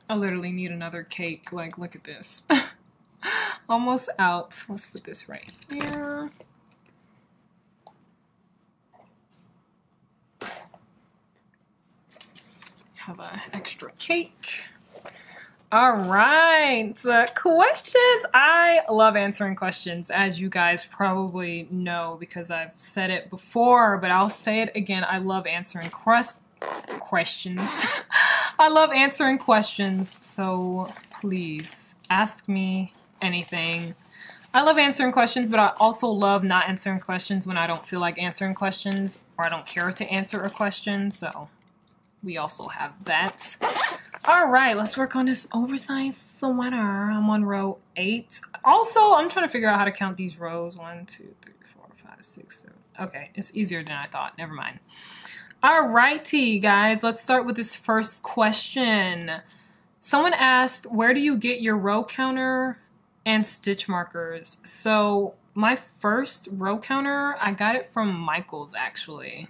I literally need another cake. Like, look at this. Almost out. Let's put this right here. Have an extra cake. All right, questions. I love answering questions, as you guys probably know because I've said it before, but I'll say it again. I love answering questions. I love answering questions, so please ask me anything. I love answering questions, but I also love not answering questions when I don't feel like answering questions or I don't care to answer a question, so we also have that. All right, let's work on this oversized sweater. I'm on row 8. Also, I'm trying to figure out how to count these rows. 1, 2, 3, 4, 5, 6, 7. Okay, it's easier than I thought. Never mind. All righty, guys, let's start with this first question. Someone asked, where do you get your row counter and stitch markers? So my first row counter, I got it from Michael's actually.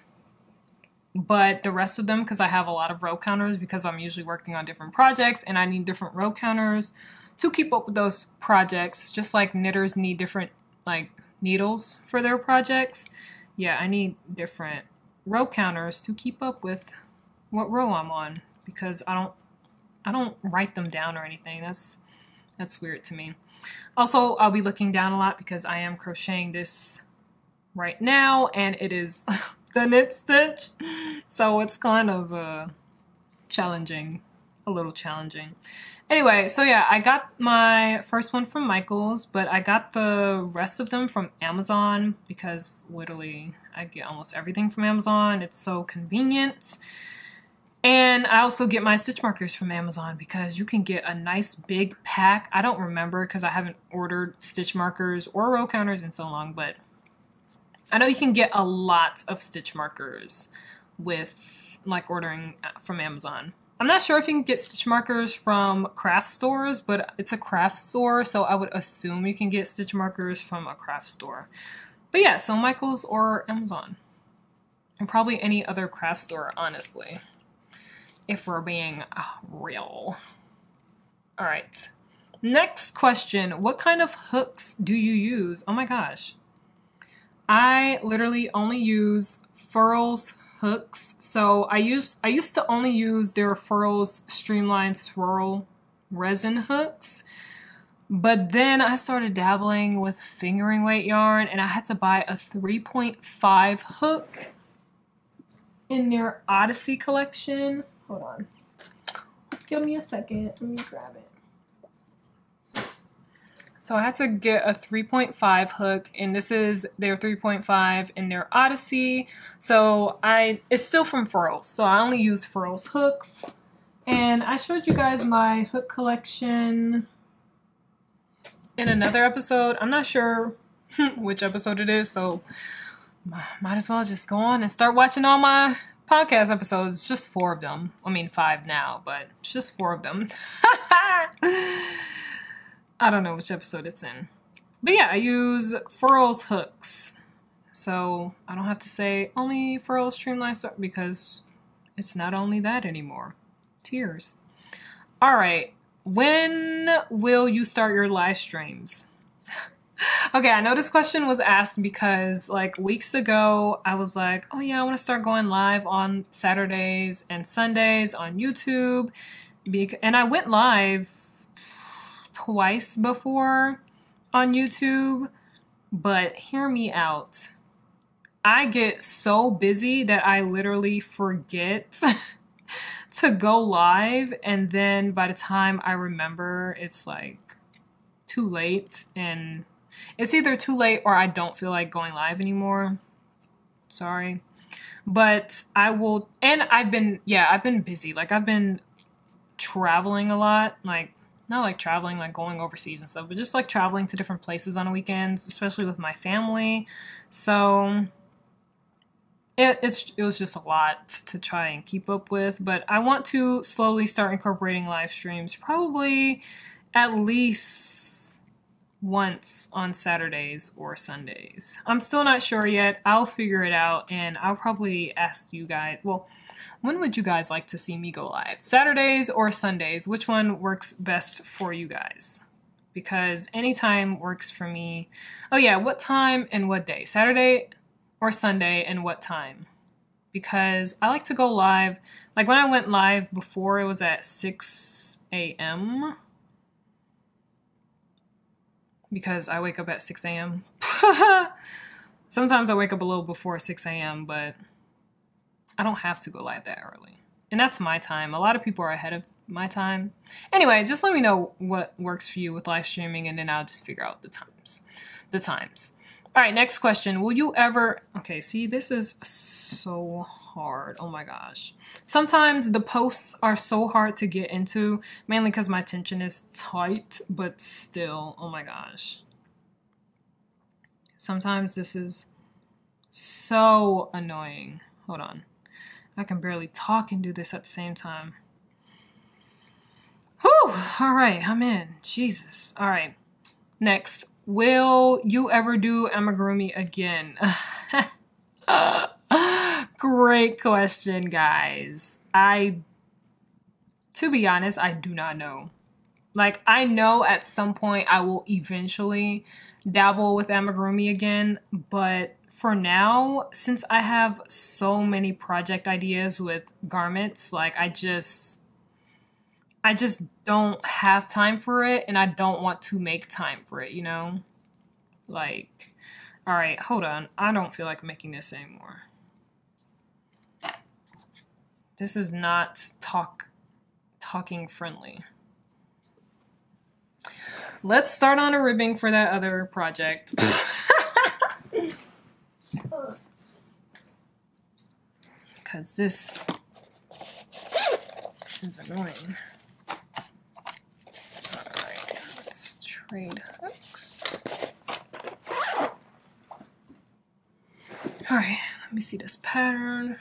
But the rest of them, because I have a lot of row counters because I'm usually working on different projects and I need different row counters to keep up with those projects, just like knitters need different like needles for their projects. Yeah, I need different row counters to keep up with what row I'm on because I don't write them down or anything. That's weird to me. Also, I'll be looking down a lot because I am crocheting this right now and it is the knit stitch, so it's kind of challenging, a little challenging. Anyway, so yeah, I got my first one from Michaels, but I got the rest of them from Amazon because literally I get almost everything from Amazon. It's so convenient. And I also get my stitch markers from Amazon because you can get a nice big pack. I don't remember because I haven't ordered stitch markers or row counters in so long, but I know you can get a lot of stitch markers with like ordering from Amazon. I'm not sure if you can get stitch markers from craft stores, but it's a craft store, so I would assume you can get stitch markers from a craft store. But yeah, so Michaels or Amazon. And probably any other craft store, honestly. If we're being real. All right. Next question. What kind of hooks do you use? Oh my gosh. I literally only use Furls hooks. So I used to only use their Furls Streamline Swirl resin hooks. But then I started dabbling with fingering weight yarn and I had to buy a 3.5 hook in their Odyssey collection. Hold on. Give me a second. Let me grab it. So I had to get a 3.5 hook, and this is their 3.5 in their Odyssey. So it's still from Furls. So I only use Furls hooks. And I showed you guys my hook collection in another episode. I'm not sure which episode it is, so might as well just go on and start watching all my podcast episodes. It's just 4 of them. I mean 5 now, but it's just 4 of them. I don't know which episode it's in. But yeah, I use Furls hooks. So I don't have to say only Furls Streamline because it's not only that anymore. Tears. Alright, when will you start your live streams? Okay, I know this question was asked because like weeks ago, I was like, oh yeah, I want to start going live on Saturdays and Sundays on YouTube. And I went live twice before on YouTube, but hear me out. I get so busy that I literally forget to go live, and then by the time I remember, it's like too late, and it's either too late or I don't feel like going live anymore. Sorry. But I will, and I've been busy. Like I've been traveling a lot, like not like traveling, like going overseas and stuff, but just like traveling to different places on the weekends, especially with my family. So it was just a lot to try and keep up with, but I want to slowly start incorporating live streams, probably at least once on Saturdays or Sundays. I'm still not sure yet. I'll figure it out, and I'll probably ask you guys, well, when would you guys like to see me go live? Saturdays or Sundays? Which one works best for you guys? Because anytime works for me. Oh yeah, what time and what day? Saturday or Sunday, and what time? Because I like to go live. Like when I went live before, it was at 6 a.m. because I wake up at 6 a.m. Sometimes I wake up a little before 6 a.m., but I don't have to go live that early. And that's my time. A lot of people are ahead of my time. Anyway, just let me know what works for you with live streaming, and then I'll just figure out the times. All right, next question. Will you ever... Okay, see, this is so hard. Oh my gosh. Sometimes the posts are so hard to get into, mainly because my attention is tight, but still, oh my gosh. Sometimes this is so annoying. Hold on. I can barely talk and do this at the same time. Whew! All right, I'm in. Jesus. All right. Next. Will you ever do amigurumi again? Great question, guys. To be honest, I do not know. Like, I know at some point I will eventually dabble with amigurumi again, but for now, since I have so many project ideas with garments, like I just don't have time for it, and I don't want to make time for it, you know? Like, all right, hold on. I don't feel like making this anymore. This is not talking friendly. Let's start on a ribbing for that other project. Because this is annoying. Alright, let's trade hooks. Alright, let me see this pattern.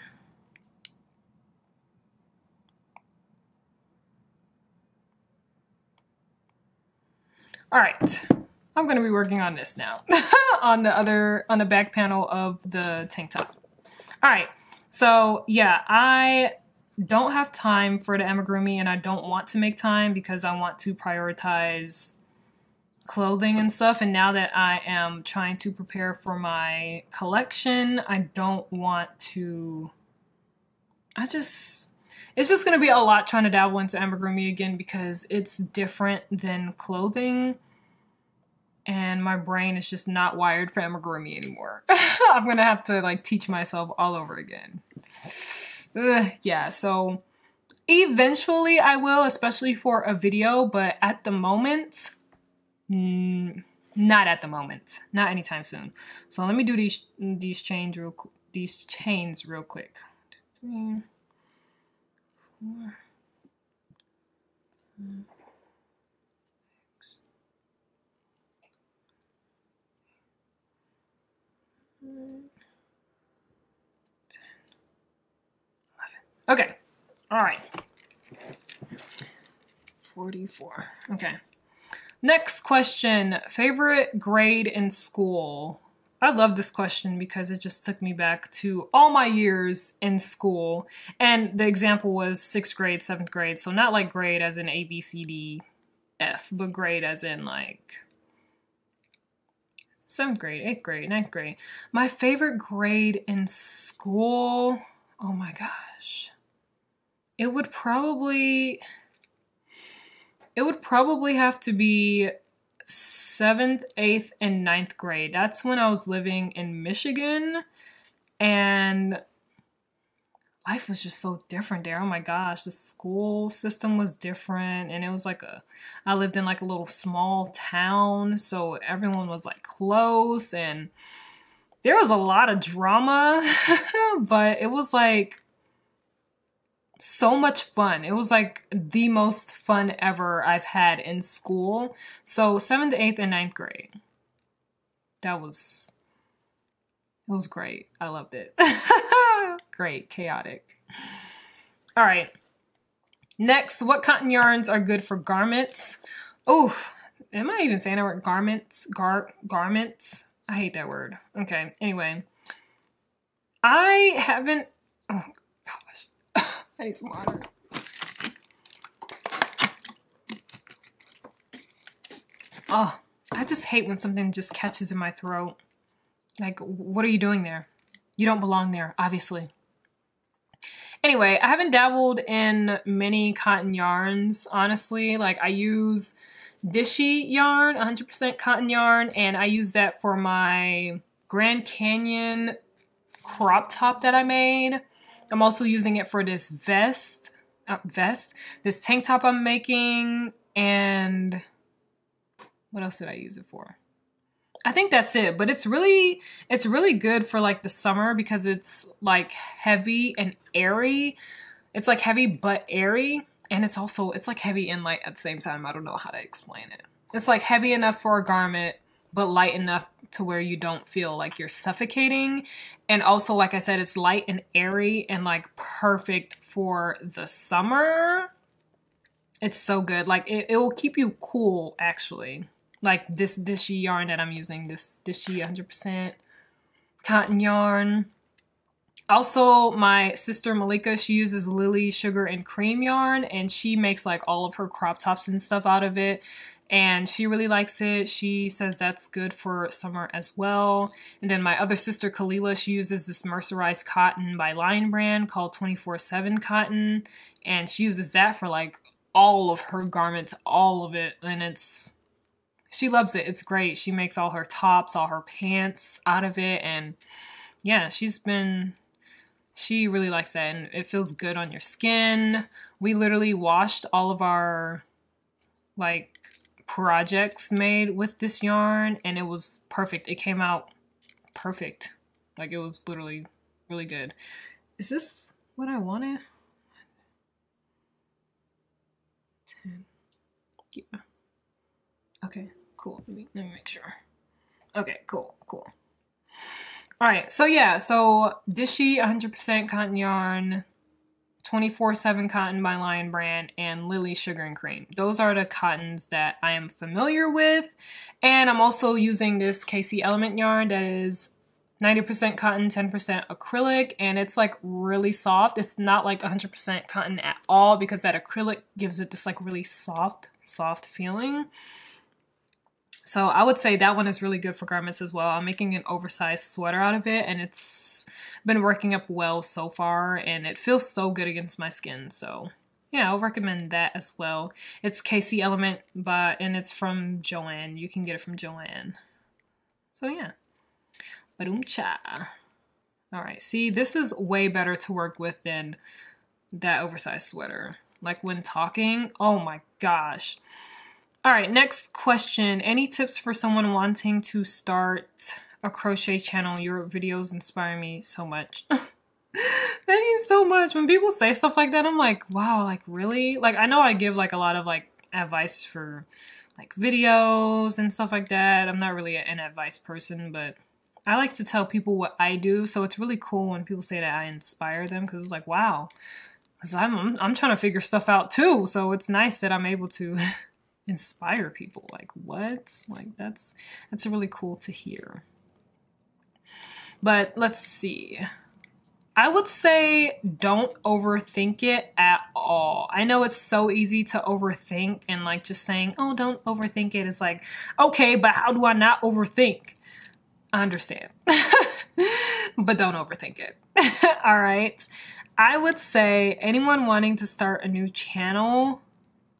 Alright, I'm going to be working on this now. on the back panel of the tank top. Alright, so yeah, I don't have time for the amigurumi, and I don't want to make time because I want to prioritize clothing and stuff. And now that I am trying to prepare for my collection, I don't want to, it's just going to be a lot trying to dabble into amigurumi again because it's different than clothing. And my brain is just not wired for amigurumi anymore. I'm going to have to like teach myself all over again. Yeah, so eventually I will, especially for a video, but at the moment, not at the moment, not anytime soon. So let me do these chains real quick. 3, 4, 5, 6, 7, 10, 11. Okay. All right. 44. Okay. Next question. Favorite grade in school? I love this question because it just took me back to all my years in school. And the example was 6th grade, 7th grade. So not like grade as in A, B, C, D, F, but grade as in like 7th grade, 8th grade, 9th grade. My favorite grade in school, oh my gosh. It would probably have to be 7th, 8th, and 9th grade. That's when I was living in Michigan, and life was just so different there. Oh my gosh, the school system was different, and it was like I lived in like a little small town, so everyone was like close, and there was a lot of drama, but it was like so much fun. It was like the most fun ever I've had in school. So 7th, 8th, and 9th grade. It was great. I loved it. Great, chaotic. All right. Next, what cotton yarns are good for garments? Oof. Am I even saying that word? Garments? Garments? I hate that word. Okay. Anyway. I haven't... Oh, gosh. I need some water. Oh, I just hate when something just catches in my throat. Like, what are you doing there? You don't belong there, obviously. Anyway, I haven't dabbled in many cotton yarns, honestly. Like, I use Dishy yarn, 100% cotton yarn, and I use that for my Grand Canyon crop top that I made. I'm also using it for this this tank top I'm making, and what else did I use it for? I think that's it, but it's really good for like the summer because it's like heavy and airy. It's like heavy but airy, and it's like heavy and light at the same time. I don't know how to explain it. It's like heavy enough for a garment, but light enough to where you don't feel like you're suffocating. And also, like I said, it's light and airy and like perfect for the summer. It's so good. Like it will keep you cool, actually. Like this Dishy yarn that I'm using, this Dishy 100% cotton yarn. Also, my sister Malika, she uses Lily Sugar and Cream yarn, and she makes like all of her crop tops and stuff out of it. And she really likes it. She says that's good for summer as well. And then my other sister, Kalila, she uses this mercerized cotton by Lion Brand called 24/7 cotton. And she uses that for like all of her garments, all of it. And she loves it. It's great. She makes all her tops, all her pants out of it. And yeah, she really likes that. And it feels good on your skin. We literally washed all of our like projects made with this yarn, and it was perfect. It came out perfect. Like, it was literally really good. Is this what I wanted? 10. Yeah. Okay, cool. Let me make sure. Okay, cool. All right, so yeah, so Dishy 100% cotton yarn, 24/7 cotton by Lion Brand, and Lily Sugar and Cream. Those are the cottons that I am familiar with. And I'm also using this Kaye Element yarn that is 90% cotton, 10% acrylic, and it's like really soft. It's not like 100% cotton at all, because that acrylic gives it this like really soft feeling. So I would say that one is really good for garments as well. I'm making an oversized sweater out of it, and it's been working up well so far, and it feels so good against my skin. So yeah, I'll recommend that as well. It's Kaye Element, and it's from Joann. You can get it from Joann. So yeah. Ba-doom-cha. All right, see, this is way better to work with than that oversized sweater. Like, when talking, oh my gosh. All right, next question. Any tips for someone wanting to start a crochet channel? Your videos inspire me so much. Thank you so much. When people say stuff like that, I'm like, wow, like really? Like, I know I give like a lot of like advice for like videos and stuff like that. I'm not really an advice person, but I like to tell people what I do. So it's really cool when people say that I inspire them, because it's like, wow, because I'm trying to figure stuff out too. So it's nice that I'm able to inspire people. Like, what? Like, that's really cool to hear. But let's see. I would say don't overthink it at all. I know it's so easy to overthink, and like just saying, oh, don't overthink it is like, okay, but how do I not overthink? I understand. But don't overthink it. All right. I would say anyone wanting to start a new channel,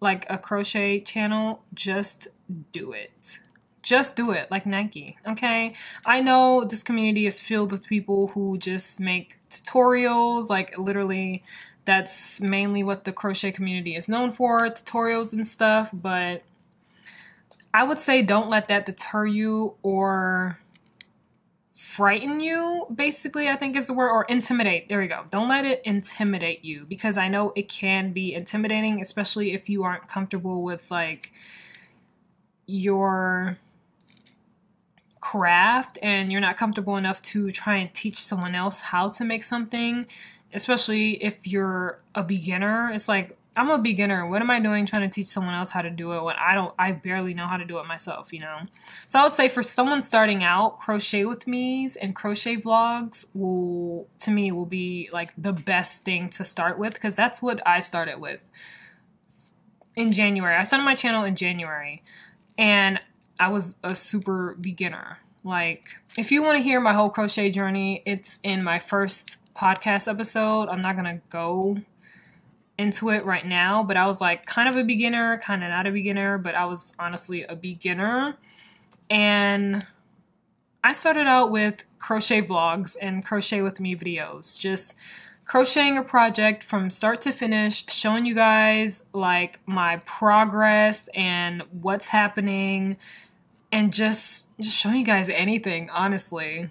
like a crochet channel, just do it. Just do it, like Nike, okay? I know this community is filled with people who just make tutorials, like literally that's mainly what the crochet community is known for, tutorials and stuff, but I would say don't let that deter you or frighten you, basically, I think is the word, or intimidate. There we go. Don't let it intimidate you, because I know it can be intimidating, especially if you aren't comfortable with like your craft and you're not comfortable enough to try and teach someone else how to make something, especially if you're a beginner. It's like, I'm a beginner. What am I doing trying to teach someone else how to do it when I barely know how to do it myself, you know? So I would say for someone starting out, crochet with me's and crochet vlogs to me will be like the best thing to start with, because that's what I started with in January. I started my channel in January, and I was a super beginner. Like, if you want to hear my whole crochet journey, it's in my first podcast episode. I'm not gonna go into it right now, but I was like kind of a beginner, kind of not a beginner, but I was honestly a beginner. And I started out with crochet vlogs and crochet with me videos, just crocheting a project from start to finish, showing you guys like my progress and what's happening, and just showing you guys anything, honestly,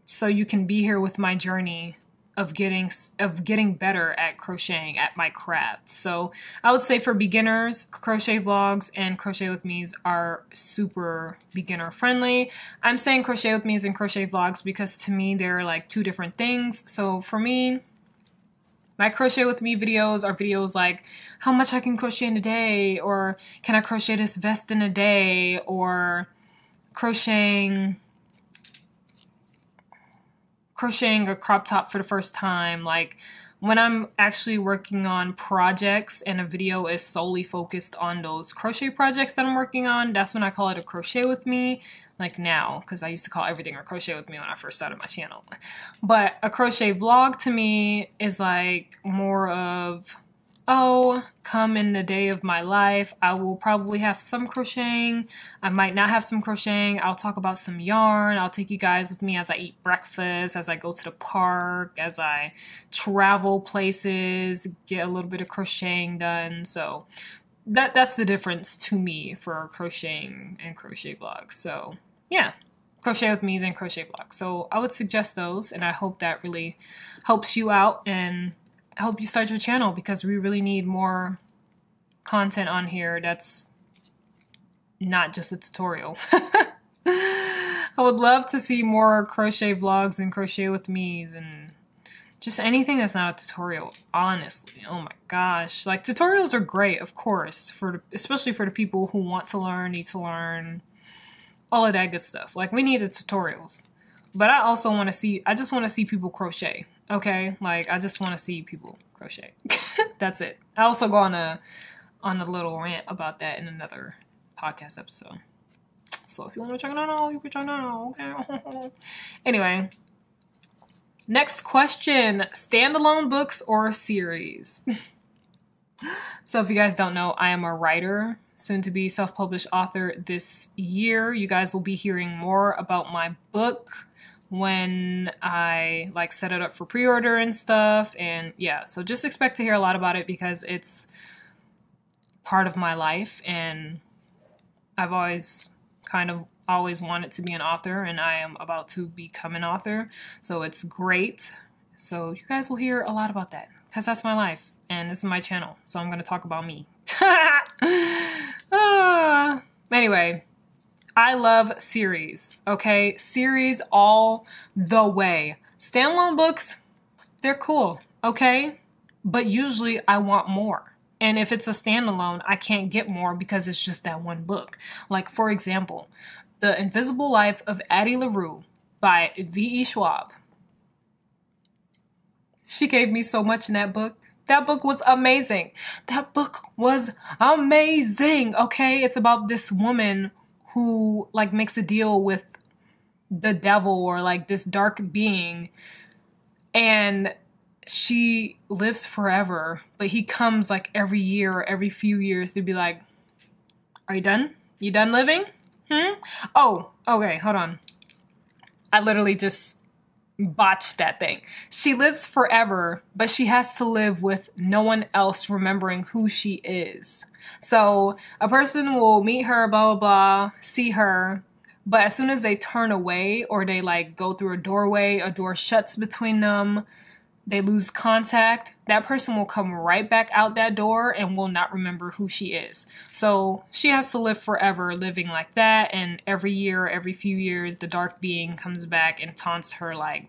so you can be here with my journey of getting better at crocheting, at my craft. So I would say for beginners, crochet vlogs and crochet with me's are super beginner friendly. I'm saying crochet with me's and crochet vlogs because to me they're like two different things. So for me, my crochet with me videos are videos like how much I can crochet in a day, or can I crochet this vest in a day, or crocheting a crop top for the first time. Like when I'm actually working on projects and a video is solely focused on those crochet projects that I'm working on, that's when I call it a crochet with me. Like now, because I used to call everything a crochet with me when I first started my channel. But a crochet vlog to me is like more of, oh, come in the day of my life. I will probably have some crocheting. I might not have some crocheting. I'll talk about some yarn. I'll take you guys with me as I eat breakfast, as I go to the park, as I travel places, get a little bit of crocheting done. So that's the difference to me for crocheting and crochet vlogs. So yeah, crochet with me and crochet vlogs. So I would suggest those, and I hope that really helps you out, and I hope you start your channel, because we really need more content on here that's not just a tutorial. I would love to see more crochet vlogs and crochet with me's and just anything that's not a tutorial, honestly. Oh my gosh. Like, tutorials are great, of course, especially for the people who want to learn, need to learn, all of that good stuff. Like, we needed tutorials. But I also want to see, I just want to see people crochet, okay? Like, I just want to see people crochet. That's it. I also go on a little rant about that in another podcast episode. So if you want to check it out, you can check it out, okay? Anyway, next question, standalone books or series? So if you guys don't know, I am a writer, soon to be self-published author this year. You guys will be hearing more about my book when I like set it up for pre-order and stuff. And yeah, so just expect to hear a lot about it, because it's part of my life, and I've always wanted to be an author, and I am about to become an author. So it's great. So you guys will hear a lot about that, because that's my life and this is my channel. So I'm going to talk about me. Anyway, I love series, okay? Series all the way. Standalone books, they're cool, okay? But usually I want more. And if it's a standalone, I can't get more because it's just that one book. Like, for example, The Invisible Life of Addie LaRue by V.E. Schwab. She gave me so much in that book. That book was amazing. That book was amazing, okay? It's about this woman who, like, makes a deal with the devil, or, like, this dark being. And she lives forever, but he comes like every year or every few years to be like, are you done? You done living? Oh, okay, hold on. I literally just botched that thing. She lives forever, but she has to live with no one else remembering who she is. So a person will meet her, blah, blah, blah, see her, but as soon as they turn away, or they like go through a doorway, a door shuts between them, they lose contact, that person will come right back out that door and will not remember who she is. So she has to live forever living like that, and every year, every few years, the dark being comes back and taunts her like,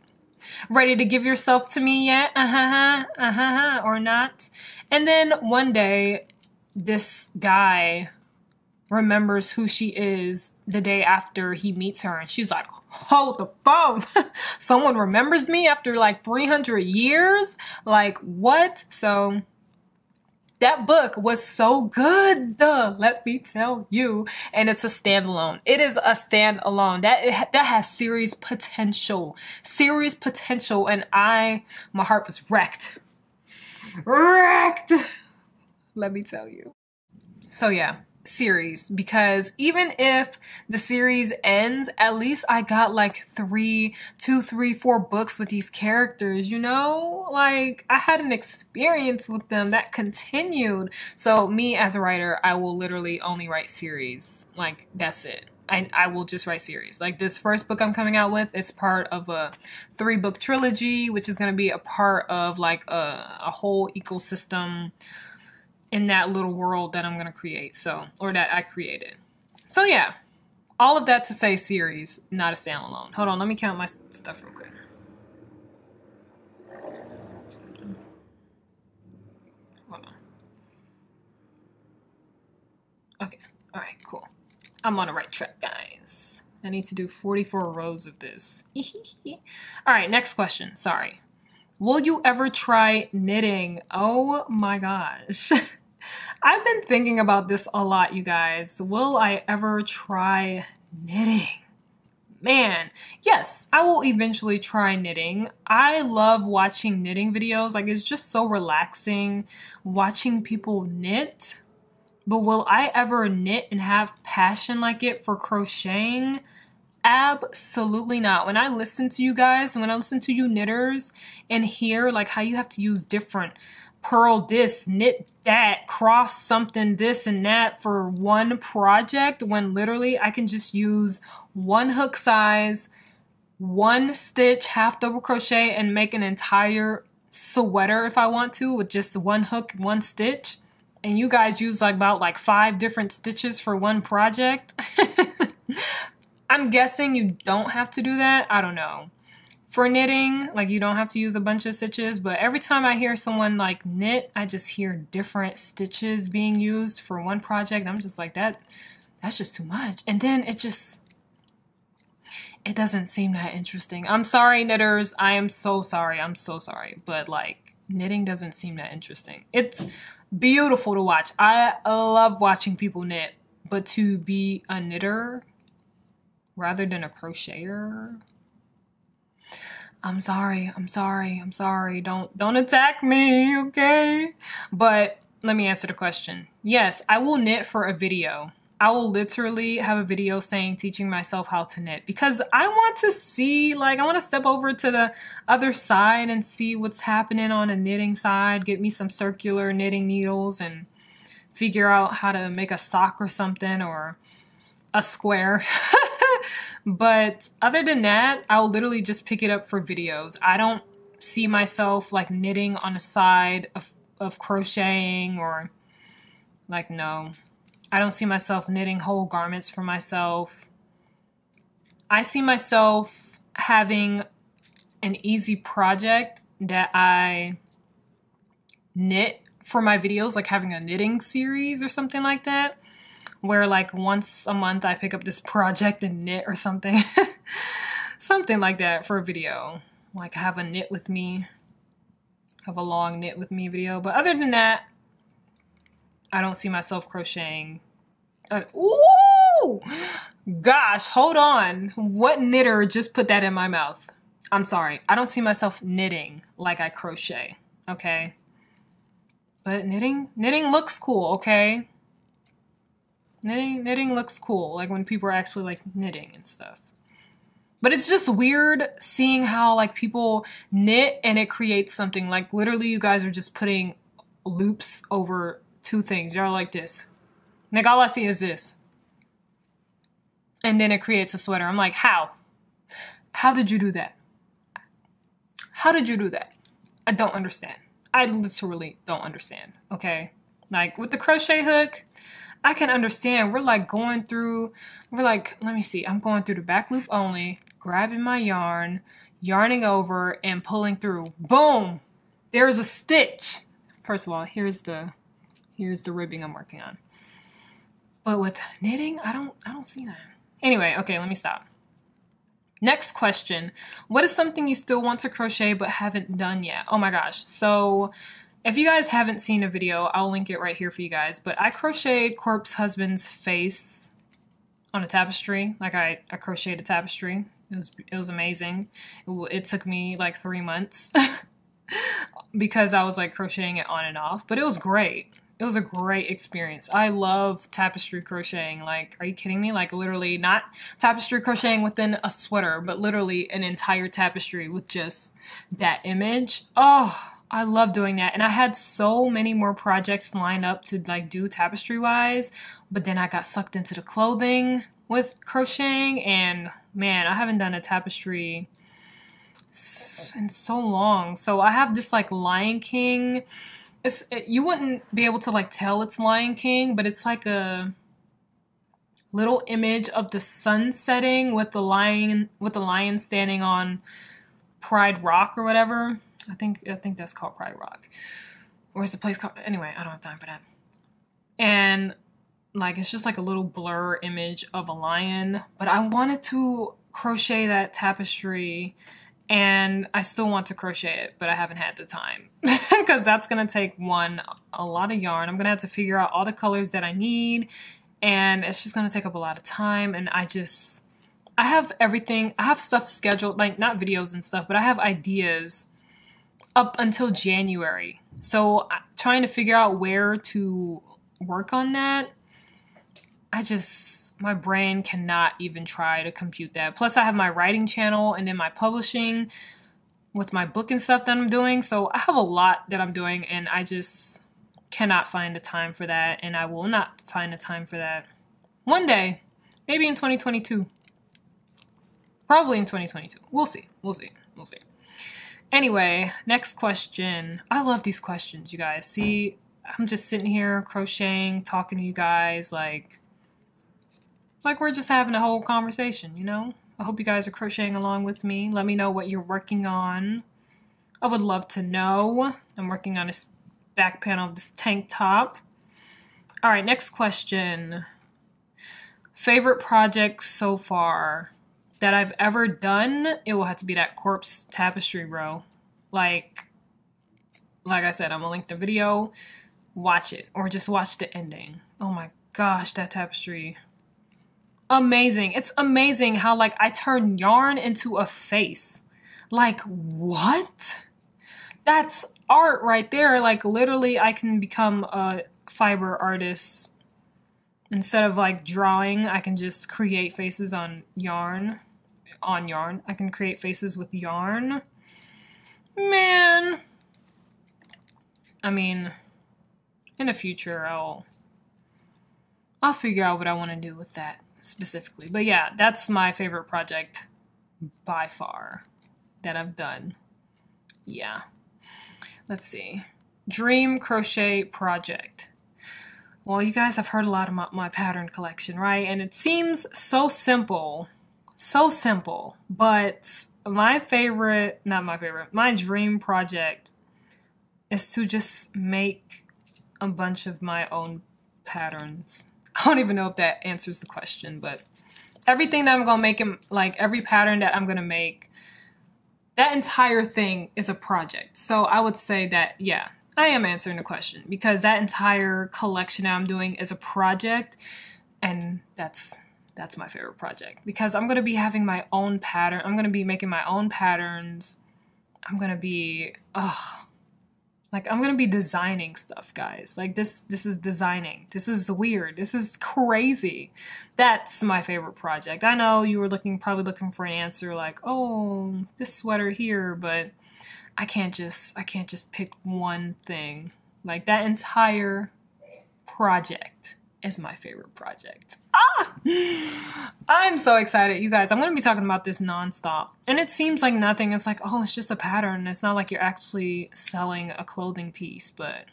ready to give yourself to me yet? Or not? And then one day, this guy remembers who she is the day after he meets her, and she's like, hold the phone. Someone remembers me after like 300 years? Like, what? So that book was so good, let me tell you. And it's a standalone. It is a standalone. That has series potential. Series potential. And my heart was wrecked. Let me tell you. So yeah, series, because even if the series ends, at least I got like 2, 3, 4 books with these characters, you know? Like, I had an experience with them that continued. So me as a writer, I will literally only write series. Like, that's it. I will just write series. Like, this first book I'm coming out with, it's part of a 3-book trilogy, which is going to be a part of like a whole ecosystem in that little world that I'm going to create. So, or that I created. So yeah, all of that to say series, not a standalone. Hold on, let me count my stuff real quick. Hold on. Okay, all right, cool. I'm on the right track, guys. I need to do 44 rows of this. All right, next question, sorry. Will you ever try knitting? Oh my gosh. I've been thinking about this a lot, you guys. Will I ever try knitting? Man, yes, I will eventually try knitting. I love watching knitting videos. Like, it's just so relaxing watching people knit. But will I ever knit and have passion like it for crocheting? Absolutely not. When I listen to you guys, when I listen to you knitters and hear like how you have to use different purl this, knit that, cross something, this and that for one project, when literally I can just use one hook size, one stitch, half double crochet, and make an entire sweater if I want to with just one hook, one stitch. And you guys use like about like 5 different stitches for one project. I'm guessing you don't have to do that. I don't know. For knitting, like you don't have to use a bunch of stitches, but every time I hear someone like knit, I just hear different stitches being used for one project. I'm just like, that's just too much. And then it doesn't seem that interesting. I'm sorry, knitters. I am so sorry. I'm so sorry. But like knitting doesn't seem that interesting. It's beautiful to watch. I love watching people knit, but to be a knitter rather than a crocheter, I'm sorry. Don't attack me, okay? But let me answer the question. Yes, I will knit for a video. I will literally have a video teaching myself how to knit, because I want to see, like, I want to step over to the other side and see what's happening on a knitting side, get me some circular knitting needles and figure out how to make a sock or something, or a square. But other than that, I'll literally just pick it up for videos. I don't see myself like knitting on the side of crocheting, or like, no. I don't see myself knitting whole garments for myself. I see myself having an easy project that I knit for my videos, like having a knitting series or something like that, where like once a month I pick up this project and knit or something. Something like that for a video. Like have a knit with me, have a long knit with me video. But other than that, I don't see myself crocheting. Ooh! Gosh, hold on. What knitter just put that in my mouth? I'm sorry. I don't see myself knitting like I crochet, okay? But knitting looks cool, okay? Knitting looks cool, like when people are actually like knitting and stuff. But it's just weird seeing how like people knit and it creates something. Like literally you guys are just putting loops over 2 things. Y'all like this. Like all I see is this. And then it creates a sweater. I'm like, how? How did you do that? How did you do that? I don't understand. I literally don't understand, okay? Like with the crochet hook, I can understand. We're like going through, let me see. I'm going through the back loop only, grabbing my yarn, yarning over and pulling through. Boom! There's a stitch. First of all, here's the ribbing I'm working on. But with knitting, I don't see that. Anyway, okay, let me stop. Next question. What is something you still want to crochet but haven't done yet? Oh my gosh. So if you guys haven't seen a video, I'll link it right here for you guys. But I crocheted Corpse Husband's face on a tapestry. Like I crocheted a tapestry. It was amazing. It took me like 3 months because I was like crocheting it on and off. But it was great. It was a great experience. I love tapestry crocheting. Like, are you kidding me? Like literally not tapestry crocheting within a sweater, but literally an entire tapestry with just that image. Oh, I love doing that. And I had so many more projects lined up to like do tapestry wise, but then I got sucked into the clothing with crocheting, and man, I haven't done a tapestry in so long. So I have this like Lion King. You wouldn't be able to like tell it's Lion King, but it's like a little image of the sun setting with the lion standing on Pride Rock or whatever. I think that's called Pride Rock. Or is the place called? Anyway, I don't have time for that. And like it's just like a little blur image of a lion, but I wanted to crochet that tapestry. And I still want to crochet it, but I haven't had the time because that's going to take a lot of yarn. I'm going to have to figure out all the colors that I need, and it's just going to take up a lot of time. And I have everything. I have stuff scheduled, like not videos and stuff, but I have ideas up until January. So trying to figure out where to work on that, my brain cannot even try to compute that. Plus I have my writing channel and then my publishing. with my book and stuff that I'm doing. So I have a lot that I'm doing and I just cannot find the time for that, and I will not find the time for that. One day, maybe in 2022. Probably in 2022. We'll see. We'll see. We'll see. Anyway, next question. I love these questions, you guys. See, I'm just sitting here crocheting, talking to you guys like we're just having a whole conversation, you know? I hope you guys are crocheting along with me. Let me know what you're working on. I would love to know. I'm working on this back panel of this tank top. All right, next question. Favorite project so far that I've ever done? It will have to be that corpse tapestry row. Like I said, I'm gonna link the video. Watch it, or just watch the ending. Oh my gosh, that tapestry. Amazing. It's amazing how like I turn yarn into a face. Like, what? That's art right there. Like literally I can become a fiber artist. Instead of like drawing, I can just create faces on yarn. I can create faces with yarn. Man. I mean, in the future I'll figure out what I want to do with that specifically. But yeah, that's my favorite project by far that I've done. Yeah. Let's see. Dream crochet project. Well, you guys have heard a lot about my pattern collection, right? And it seems so simple, but my dream project is to just make a bunch of my own patterns. I don't even know if that answers the question, but everything that I'm gonna make, like every pattern that I'm gonna make, that entire thing is a project. So I would say that, yeah, I am answering the question because that entire collection that I'm doing is a project, and that's my favorite project because I'm going to be having my own pattern. I'm going to be making my own patterns. I'm going to be, I'm going to be designing stuff, guys. Like this is designing. This is weird. This is crazy. That's my favorite project. I know you were probably looking for an answer like, oh, this sweater here, but I can't just pick one thing. Like that entire project is my favorite project. I'm so excited, you guys. I'm going to be talking about this nonstop. And it seems like nothing. It's like, oh, it's just a pattern. It's not like you're actually selling a clothing piece, but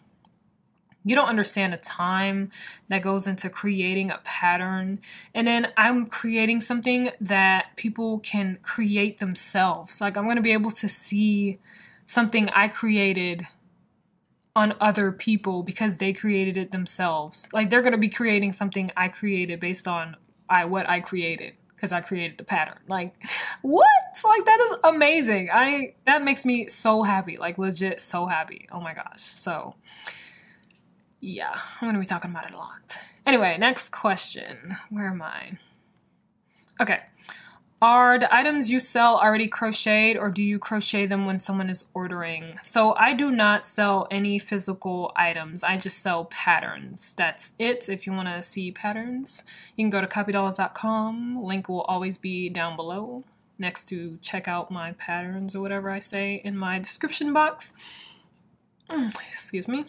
you don't understand the time that goes into creating a pattern. And then I'm creating something that people can create themselves. Like I'm going to be able to see something I created on other people because they created it themselves. Like they're going to be creating something I created based on what I created because I created the pattern. Like what? Like that is amazing. That makes me so happy, like legit so happy. Oh my gosh. So yeah, I'm going to be talking about it a lot. Anyway, next question. Where am I? Okay. Are the items you sell already crocheted, or do you crochet them when someone is ordering? So I do not sell any physical items. I just sell patterns. That's it. If you want to see patterns, you can go to copydolls.com. Link will always be down below next to check out my patterns or whatever I say in my description box. Excuse me.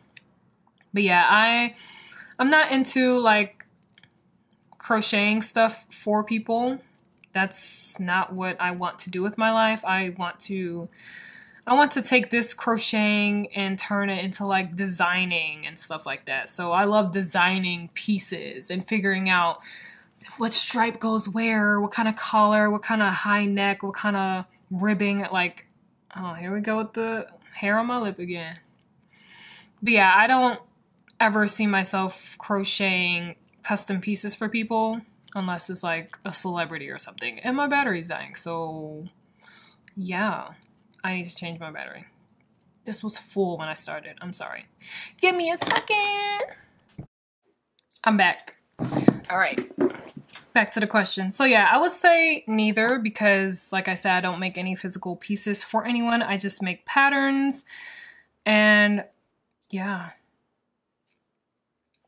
But yeah, I'm not into like crocheting stuff for people. That's not what I want to do with my life. I want to take this crocheting and turn it into like designing and stuff like that. So I love designing pieces and figuring out what stripe goes where, what kind of collar, what kind of high neck, what kind of ribbing. Like, oh, here we go with the hair on my lip again. But yeah, I don't ever see myself crocheting custom pieces for people. Unless it's like a celebrity or something. And my battery's dying, so yeah. I need to change my battery. This was full when I started. I'm sorry. Give me a second. I'm back. All right. Back to the question. So yeah, I would say neither because like I said, I don't make any physical pieces for anyone. I just make patterns. And yeah.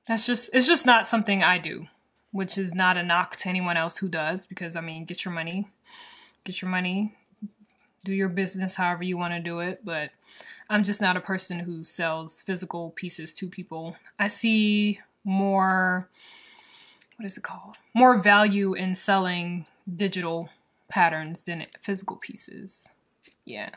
It's just not something I do. Which is not a knock to anyone else who does, because I mean, get your money, do your business however you want to do it, but I'm just not a person who sells physical pieces to people. I see more, what is it called? More value in selling digital patterns than physical pieces. Yeah.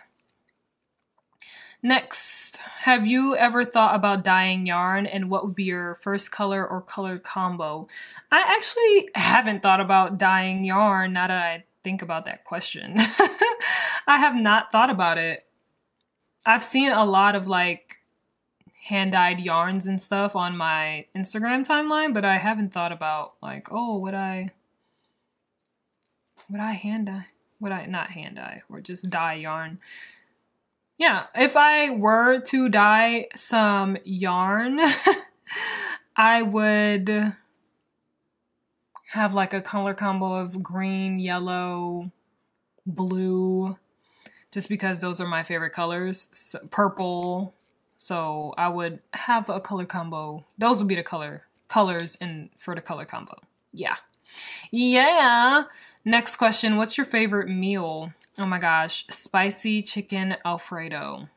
Next, have you ever thought about dyeing yarn, and what would be your first color or color combo? I actually haven't thought about dyeing yarn now that I think about that question. I have not thought about it. I've seen a lot of like hand-dyed yarns and stuff on my Instagram timeline, but I haven't thought about like, oh, would I hand dye? Would I not hand dye or just dye yarn? Yeah, if I were to dye some yarn, I would have like a color combo of green, yellow, blue, just because those are my favorite colors. So, purple. So I would have a color combo. Those would be the colors for the color combo. Yeah. Yeah. Next question. What's your favorite meal? Oh my gosh, spicy chicken Alfredo.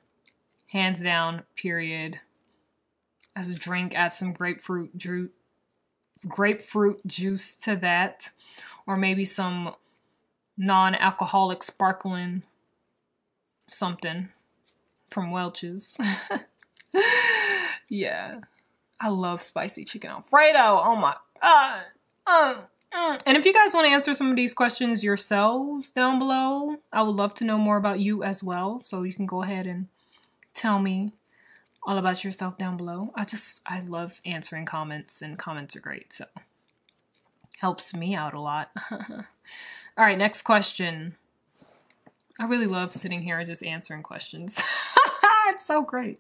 Hands down, period. As a drink, add some grapefruit juice to that. Or maybe some non-alcoholic sparkling something from Welch's. Yeah. I love spicy chicken Alfredo. Oh my god. And if you guys want to answer some of these questions yourselves down below, I would love to know more about you as well. So you can go ahead and tell me all about yourself down below. I love answering comments, and comments are great. So helps me out a lot. All right, next question. I really love sitting here and just answering questions. It's so great.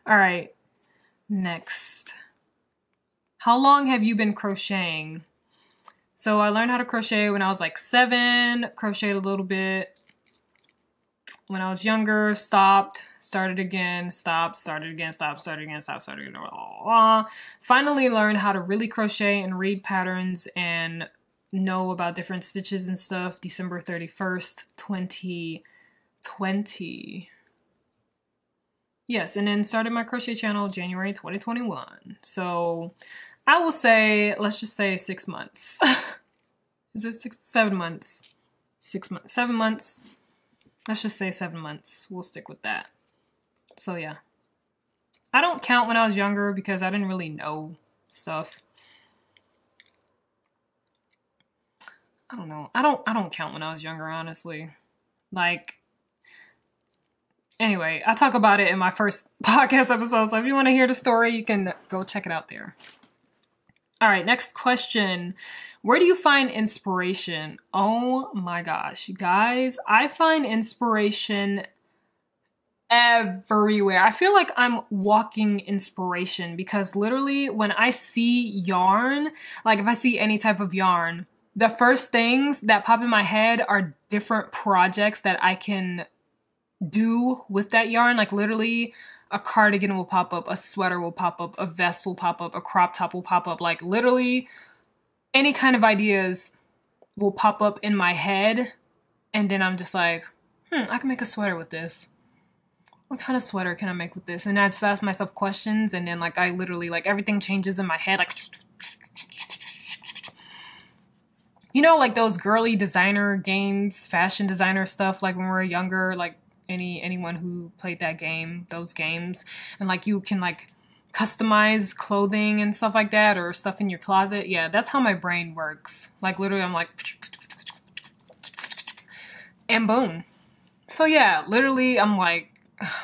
All right, next. How long have you been crocheting? So I learned how to crochet when I was like 7, crocheted a little bit. When I was younger, stopped, started again, stopped, started again, stopped, started again, stopped, started again, blah, blah, blah. Finally learned how to really crochet and read patterns and know about different stitches and stuff. December 31st, 2020. Yes, and then started my crochet channel January 2021. So I will say, let's just say 6 months. Is it 7 months? 6 months, 7 months. Let's just say 7 months. We'll stick with that. So yeah. I don't count when I was younger because I didn't really know stuff. I don't know. I don't count when I was younger, honestly. Like, anyway, I talk about it in my first podcast episode. So if you want to hear the story, you can go check it out there. All right, next question. Where do you find inspiration? Oh my gosh, guys, I find inspiration everywhere. I feel like I'm walking inspiration because literally when I see yarn, like if I see any type of yarn, the first things that pop in my head are different projects that I can do with that yarn. Like literally, a cardigan will pop up, a sweater will pop up, a vest will pop up, a crop top will pop up. Like literally any kind of ideas will pop up in my head. And then I'm just like, I can make a sweater with this. What kind of sweater can I make with this? And I just ask myself questions. And then like I literally, like everything changes in my head. Like, you know, like those girly designer games, fashion designer stuff, like when we were younger, like anyone who played that game, those games, and like you can like customize clothing and stuff like that, or stuff in your closet. Yeah, that's how my brain works. Like literally I'm like, and boom. So yeah, literally I'm like,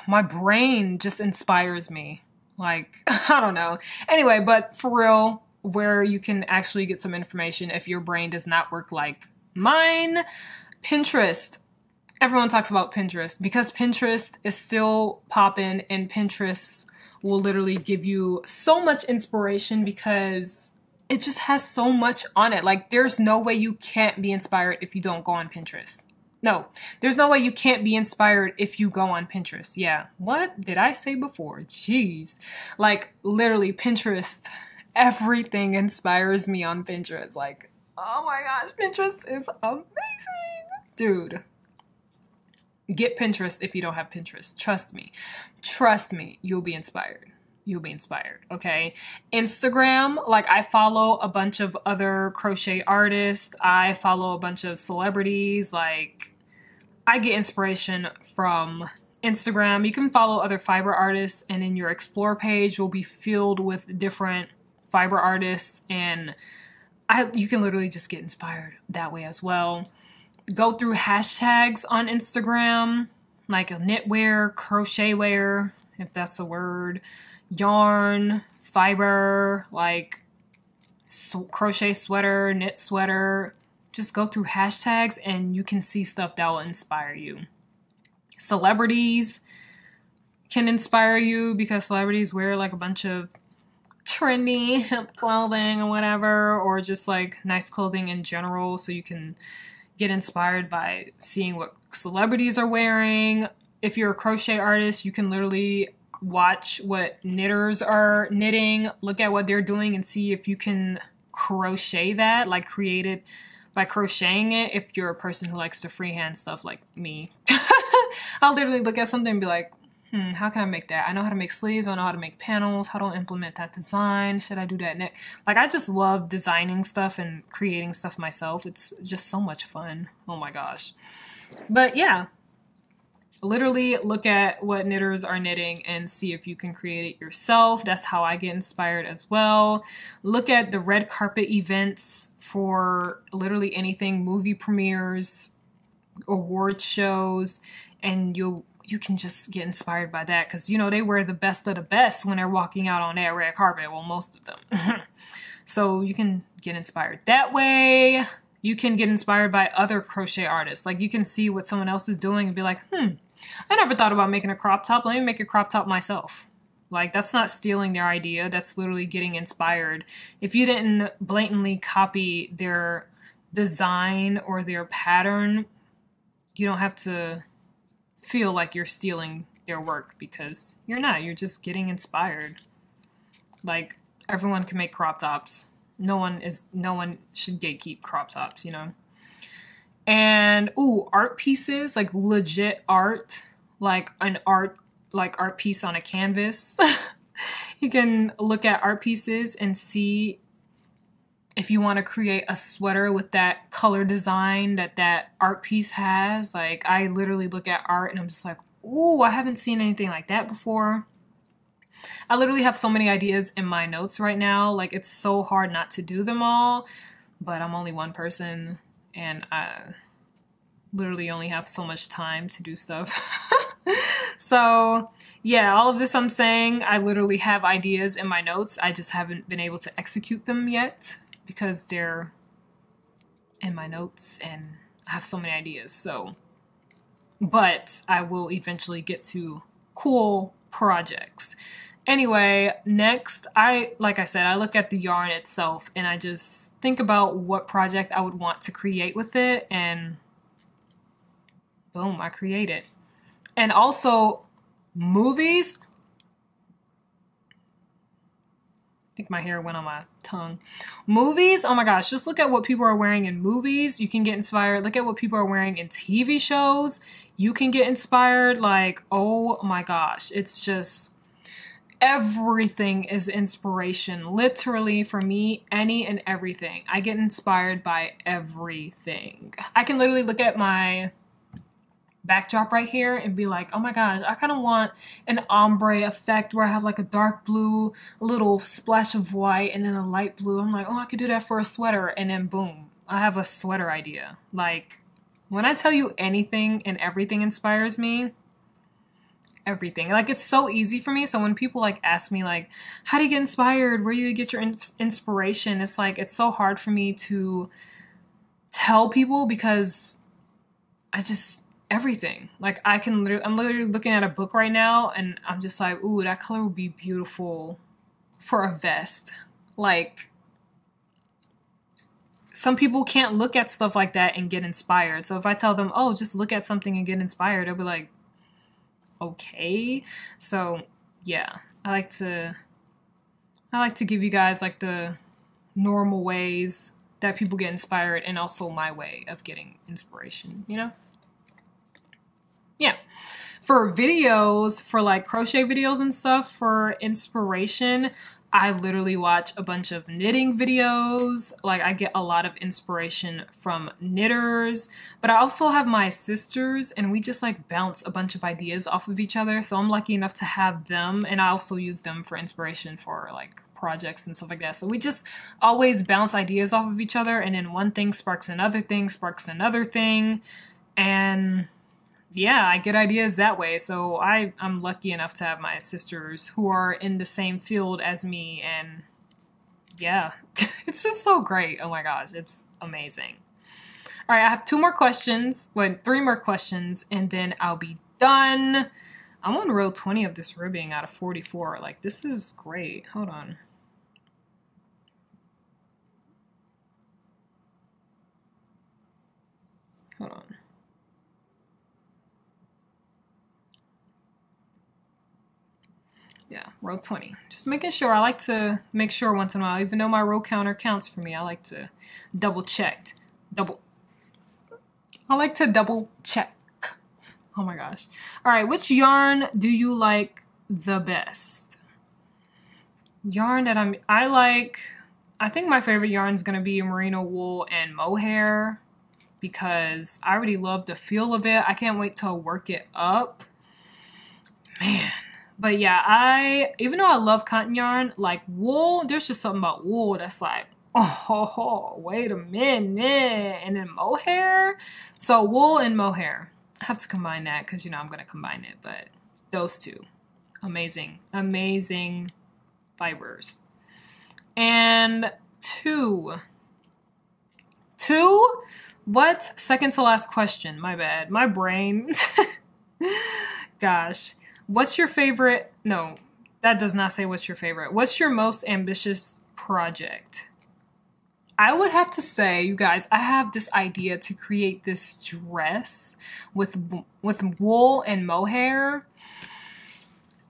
my brain just inspires me. Like, I don't know. Anyway, but for real, where you can actually get some information if your brain does not work like mine, Pinterest. Everyone talks about Pinterest because Pinterest is still popping, and Pinterest will literally give you so much inspiration because it just has so much on it. Like there's no way you can't be inspired if you don't go on Pinterest. No, there's no way you can't be inspired if you go on Pinterest. Yeah, what did I say before? Jeez. Like literally Pinterest, everything inspires me on Pinterest. Like, oh my gosh, Pinterest is amazing. Dude. Get Pinterest if you don't have Pinterest. Trust me. Trust me, you'll be inspired. You'll be inspired, okay? Instagram, like I follow a bunch of other crochet artists. I follow a bunch of celebrities. Like I get inspiration from Instagram. You can follow other fiber artists, and in your explore page will be filled with different fiber artists, and you can literally just get inspired that way as well. Go through hashtags on Instagram, like a knitwear, crochetwear, if that's a word, yarn, fiber, like crochet sweater, knit sweater. Just go through hashtags and you can see stuff that will inspire you. Celebrities can inspire you because celebrities wear like a bunch of trendy clothing or whatever, or just like nice clothing in general, so you can get inspired by seeing what celebrities are wearing. If you're a crochet artist, you can literally watch what knitters are knitting, look at what they're doing, and see if you can crochet that, like create it by crocheting it. If you're a person who likes to freehand stuff like me, I'll literally look at something and be like, how can I make that? I know how to make sleeves. I know how to make panels. How do I implement that design? Should I do that next? Like, I just love designing stuff and creating stuff myself. It's just so much fun. Oh my gosh. But yeah, literally look at what knitters are knitting and see if you can create it yourself. That's how I get inspired as well. Look at the red carpet events for literally anything, movie premieres, award shows, and you can just get inspired by that, because you know they wear the best of the best when they're walking out on that red carpet. Well, most of them. So you can get inspired that way. You can get inspired by other crochet artists. Like you can see what someone else is doing and be like, I never thought about making a crop top. Let me make a crop top myself. Like, that's not stealing their idea. That's literally getting inspired. If you didn't blatantly copy their design or their pattern, you don't have to feel like you're stealing their work, because you're not. You're just getting inspired. Like, everyone can make crop tops. No one should gatekeep crop tops, you know? And, art pieces, like legit art, like an art piece on a canvas. You can look at art pieces and see if you want to create a sweater with that color design that art piece has. Like, I literally look at art and I'm just like, I haven't seen anything like that before. I literally have so many ideas in my notes right now. Like, it's so hard not to do them all, but I'm only one person and I literally only have so much time to do stuff. So yeah, all of this I'm saying, I literally have ideas in my notes. I just haven't been able to execute them yet because they're in my notes and I have so many ideas. So, but I will eventually get to cool projects. Anyway, next, like I said, I look at the yarn itself and I just think about what project I would want to create with it, and boom, I create it. And also, movies. I think my hair went on my tongue. Movies, oh my gosh, just look at what people are wearing in movies. You can get inspired. Look at what people are wearing in TV shows. You can get inspired. Like, oh my gosh, it's just, everything is inspiration. Literally, for me, any and everything. I get inspired by everything. I can literally look at my backdrop right here and be like, oh my gosh, I kind of want an ombre effect where I have like a dark blue, a little splash of white, and then a light blue. I'm like, I could do that for a sweater. And then boom, I have a sweater idea. Like, when I tell you anything and everything inspires me, everything. Like, it's so easy for me. So when people like ask me like, how do you get inspired? Where do you get your inspiration? It's like, it's so hard for me to tell people because everything. Like, I'm literally looking at a book right now and I'm just like, ooh, that color would be beautiful for a vest. Like, some people can't look at stuff like that and get inspired. So if I tell them, oh, just look at something and get inspired, they'll be like, okay. So yeah, I like to give you guys like the normal ways that people get inspired and also my way of getting inspiration, you know? yeah. For videos, for like crochet videos and stuff, for inspiration, I literally watch a bunch of knitting videos. Like I get a lot of inspiration from knitters, but I also have my sisters and we just like bounce a bunch of ideas off of each other. So I'm lucky enough to have them, and I also use them for inspiration for like projects and stuff like that. So we just always bounce ideas off of each other, and then one thing sparks another thing, sparks another thing, and yeah, I get ideas that way. So I'm lucky enough to have my sisters who are in the same field as me, and yeah, it's just so great. Oh my gosh, it's amazing. All right, I have 2 more questions, well, 3 more questions, and then I'll be done. I'm on row 20 of this ribbing out of 44. Like, this is great. Hold on. Hold on. Yeah, row 20. Just making sure. I like to make sure once in a while, even though my row counter counts for me, I like to double check. I like to double check. Oh my gosh. All right, which yarn do you like the best? Yarn that I like, I think my favorite yarn is going to be merino wool and mohair, because I already love the feel of it. I can't wait to work it up. Man. But yeah, even though I love cotton yarn, like wool, there's just something about wool that's like, oh, wait a minute. And then mohair. So wool and mohair. I have to combine that because, you know, I'm going to combine it. But those two. Amazing. Amazing fibers. And two. What? Second to last question. My bad. My brain. Gosh. What's your favorite? No, that does not say what's your favorite. What's your most ambitious project? I would have to say, you guys, I have this idea to create this dress with wool and mohair.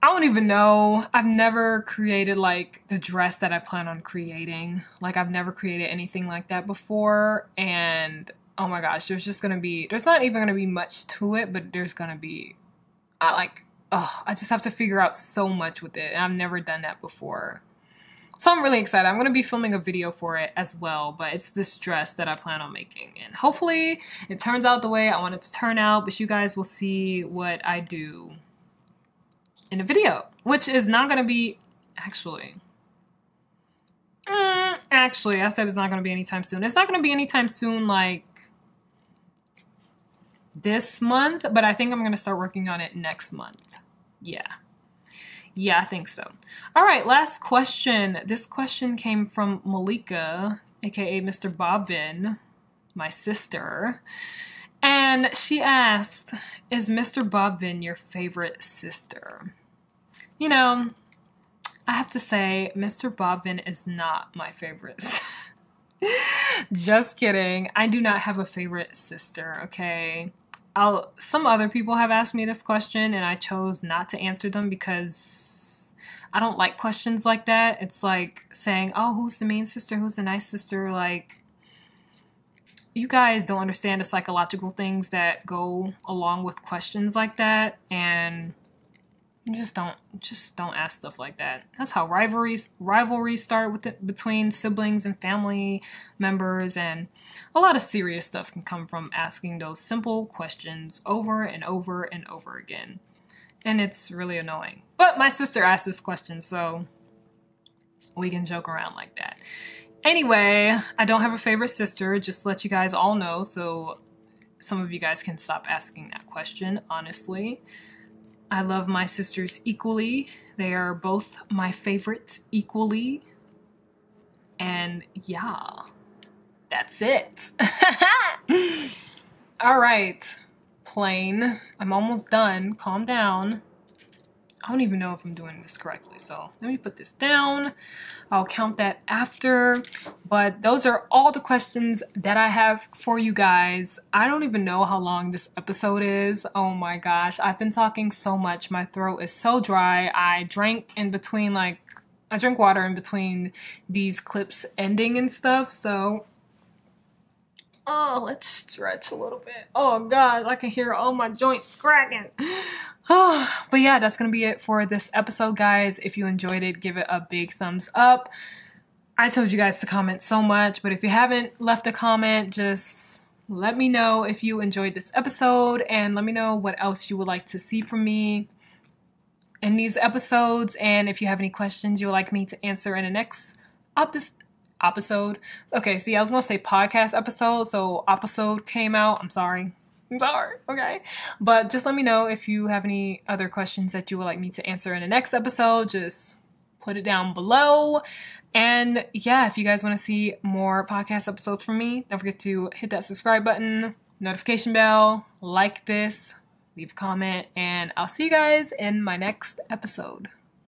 I don't even know. I've never created like the dress that I plan on creating. Like I've never created anything like that before. And oh my gosh, there's not even gonna be much to it, but there's gonna be, I just have to figure out so much with it. And I've never done that before. So I'm really excited. I'm going to be filming a video for it as well. But it's this dress that I plan on making. And hopefully it turns out the way I want it to turn out. But you guys will see what I do in the video. Which is not going to be... Actually, I said it's not going to be anytime soon. It's not going to be anytime soon, like... this month, but I think I'm going to start working on it next month. Yeah, I think so. All right, last question. This question came from Malika, aka Mr. Bob VYEN, my sister. And she asked, is Mr. Bob VYEN your favorite sister? You know, I have to say, Mr. Bob VYEN is not my favorite. Just kidding. I do not have a favorite sister, okay? Some other people have asked me this question and I chose not to answer them because I don't like questions like that. It's like saying, oh, who's the mean sister? Who's the nice sister? Like, you guys don't understand the psychological things that go along with questions like that. And you just don't ask stuff like that. That's how rivalries start between siblings and family members, and a lot of serious stuff can come from asking those simple questions over and over and over again. And it's really annoying. But my sister asked this question, so we can joke around like that. Anyway, I don't have a favorite sister, just to let you guys all know, so some of you guys can stop asking that question, honestly. I love my sisters equally. They are both my favorites equally. And yeah, that's it. All right, plain. I'm almost done. Calm down. I don't even know if I'm doing this correctly, so let me put this down. I'll count that after. But those are all the questions that I have for you guys. I don't even know how long this episode is. Oh my gosh, I've been talking so much. My throat is so dry. I drank water in between these clips ending and stuff, so Oh, let's stretch a little bit. Oh God, I can hear all my joints cracking. Oh, but yeah, that's gonna be it for this episode, guys. If you enjoyed it, give it a big thumbs up. I told you guys to comment so much, but if you haven't left a comment, just let me know if you enjoyed this episode and let me know what else you would like to see from me in these episodes, and if you have any questions you would like me to answer in the next episode. Okay, see, I was gonna say podcast episode, so episode came out. I'm sorry, okay? But just let me know if you have any other questions that you would like me to answer in the next episode. Just put it down below. And yeah, if you guys want to see more podcast episodes from me, don't forget to hit that subscribe button, notification bell, like this, leave a comment, and I'll see you guys in my next episode.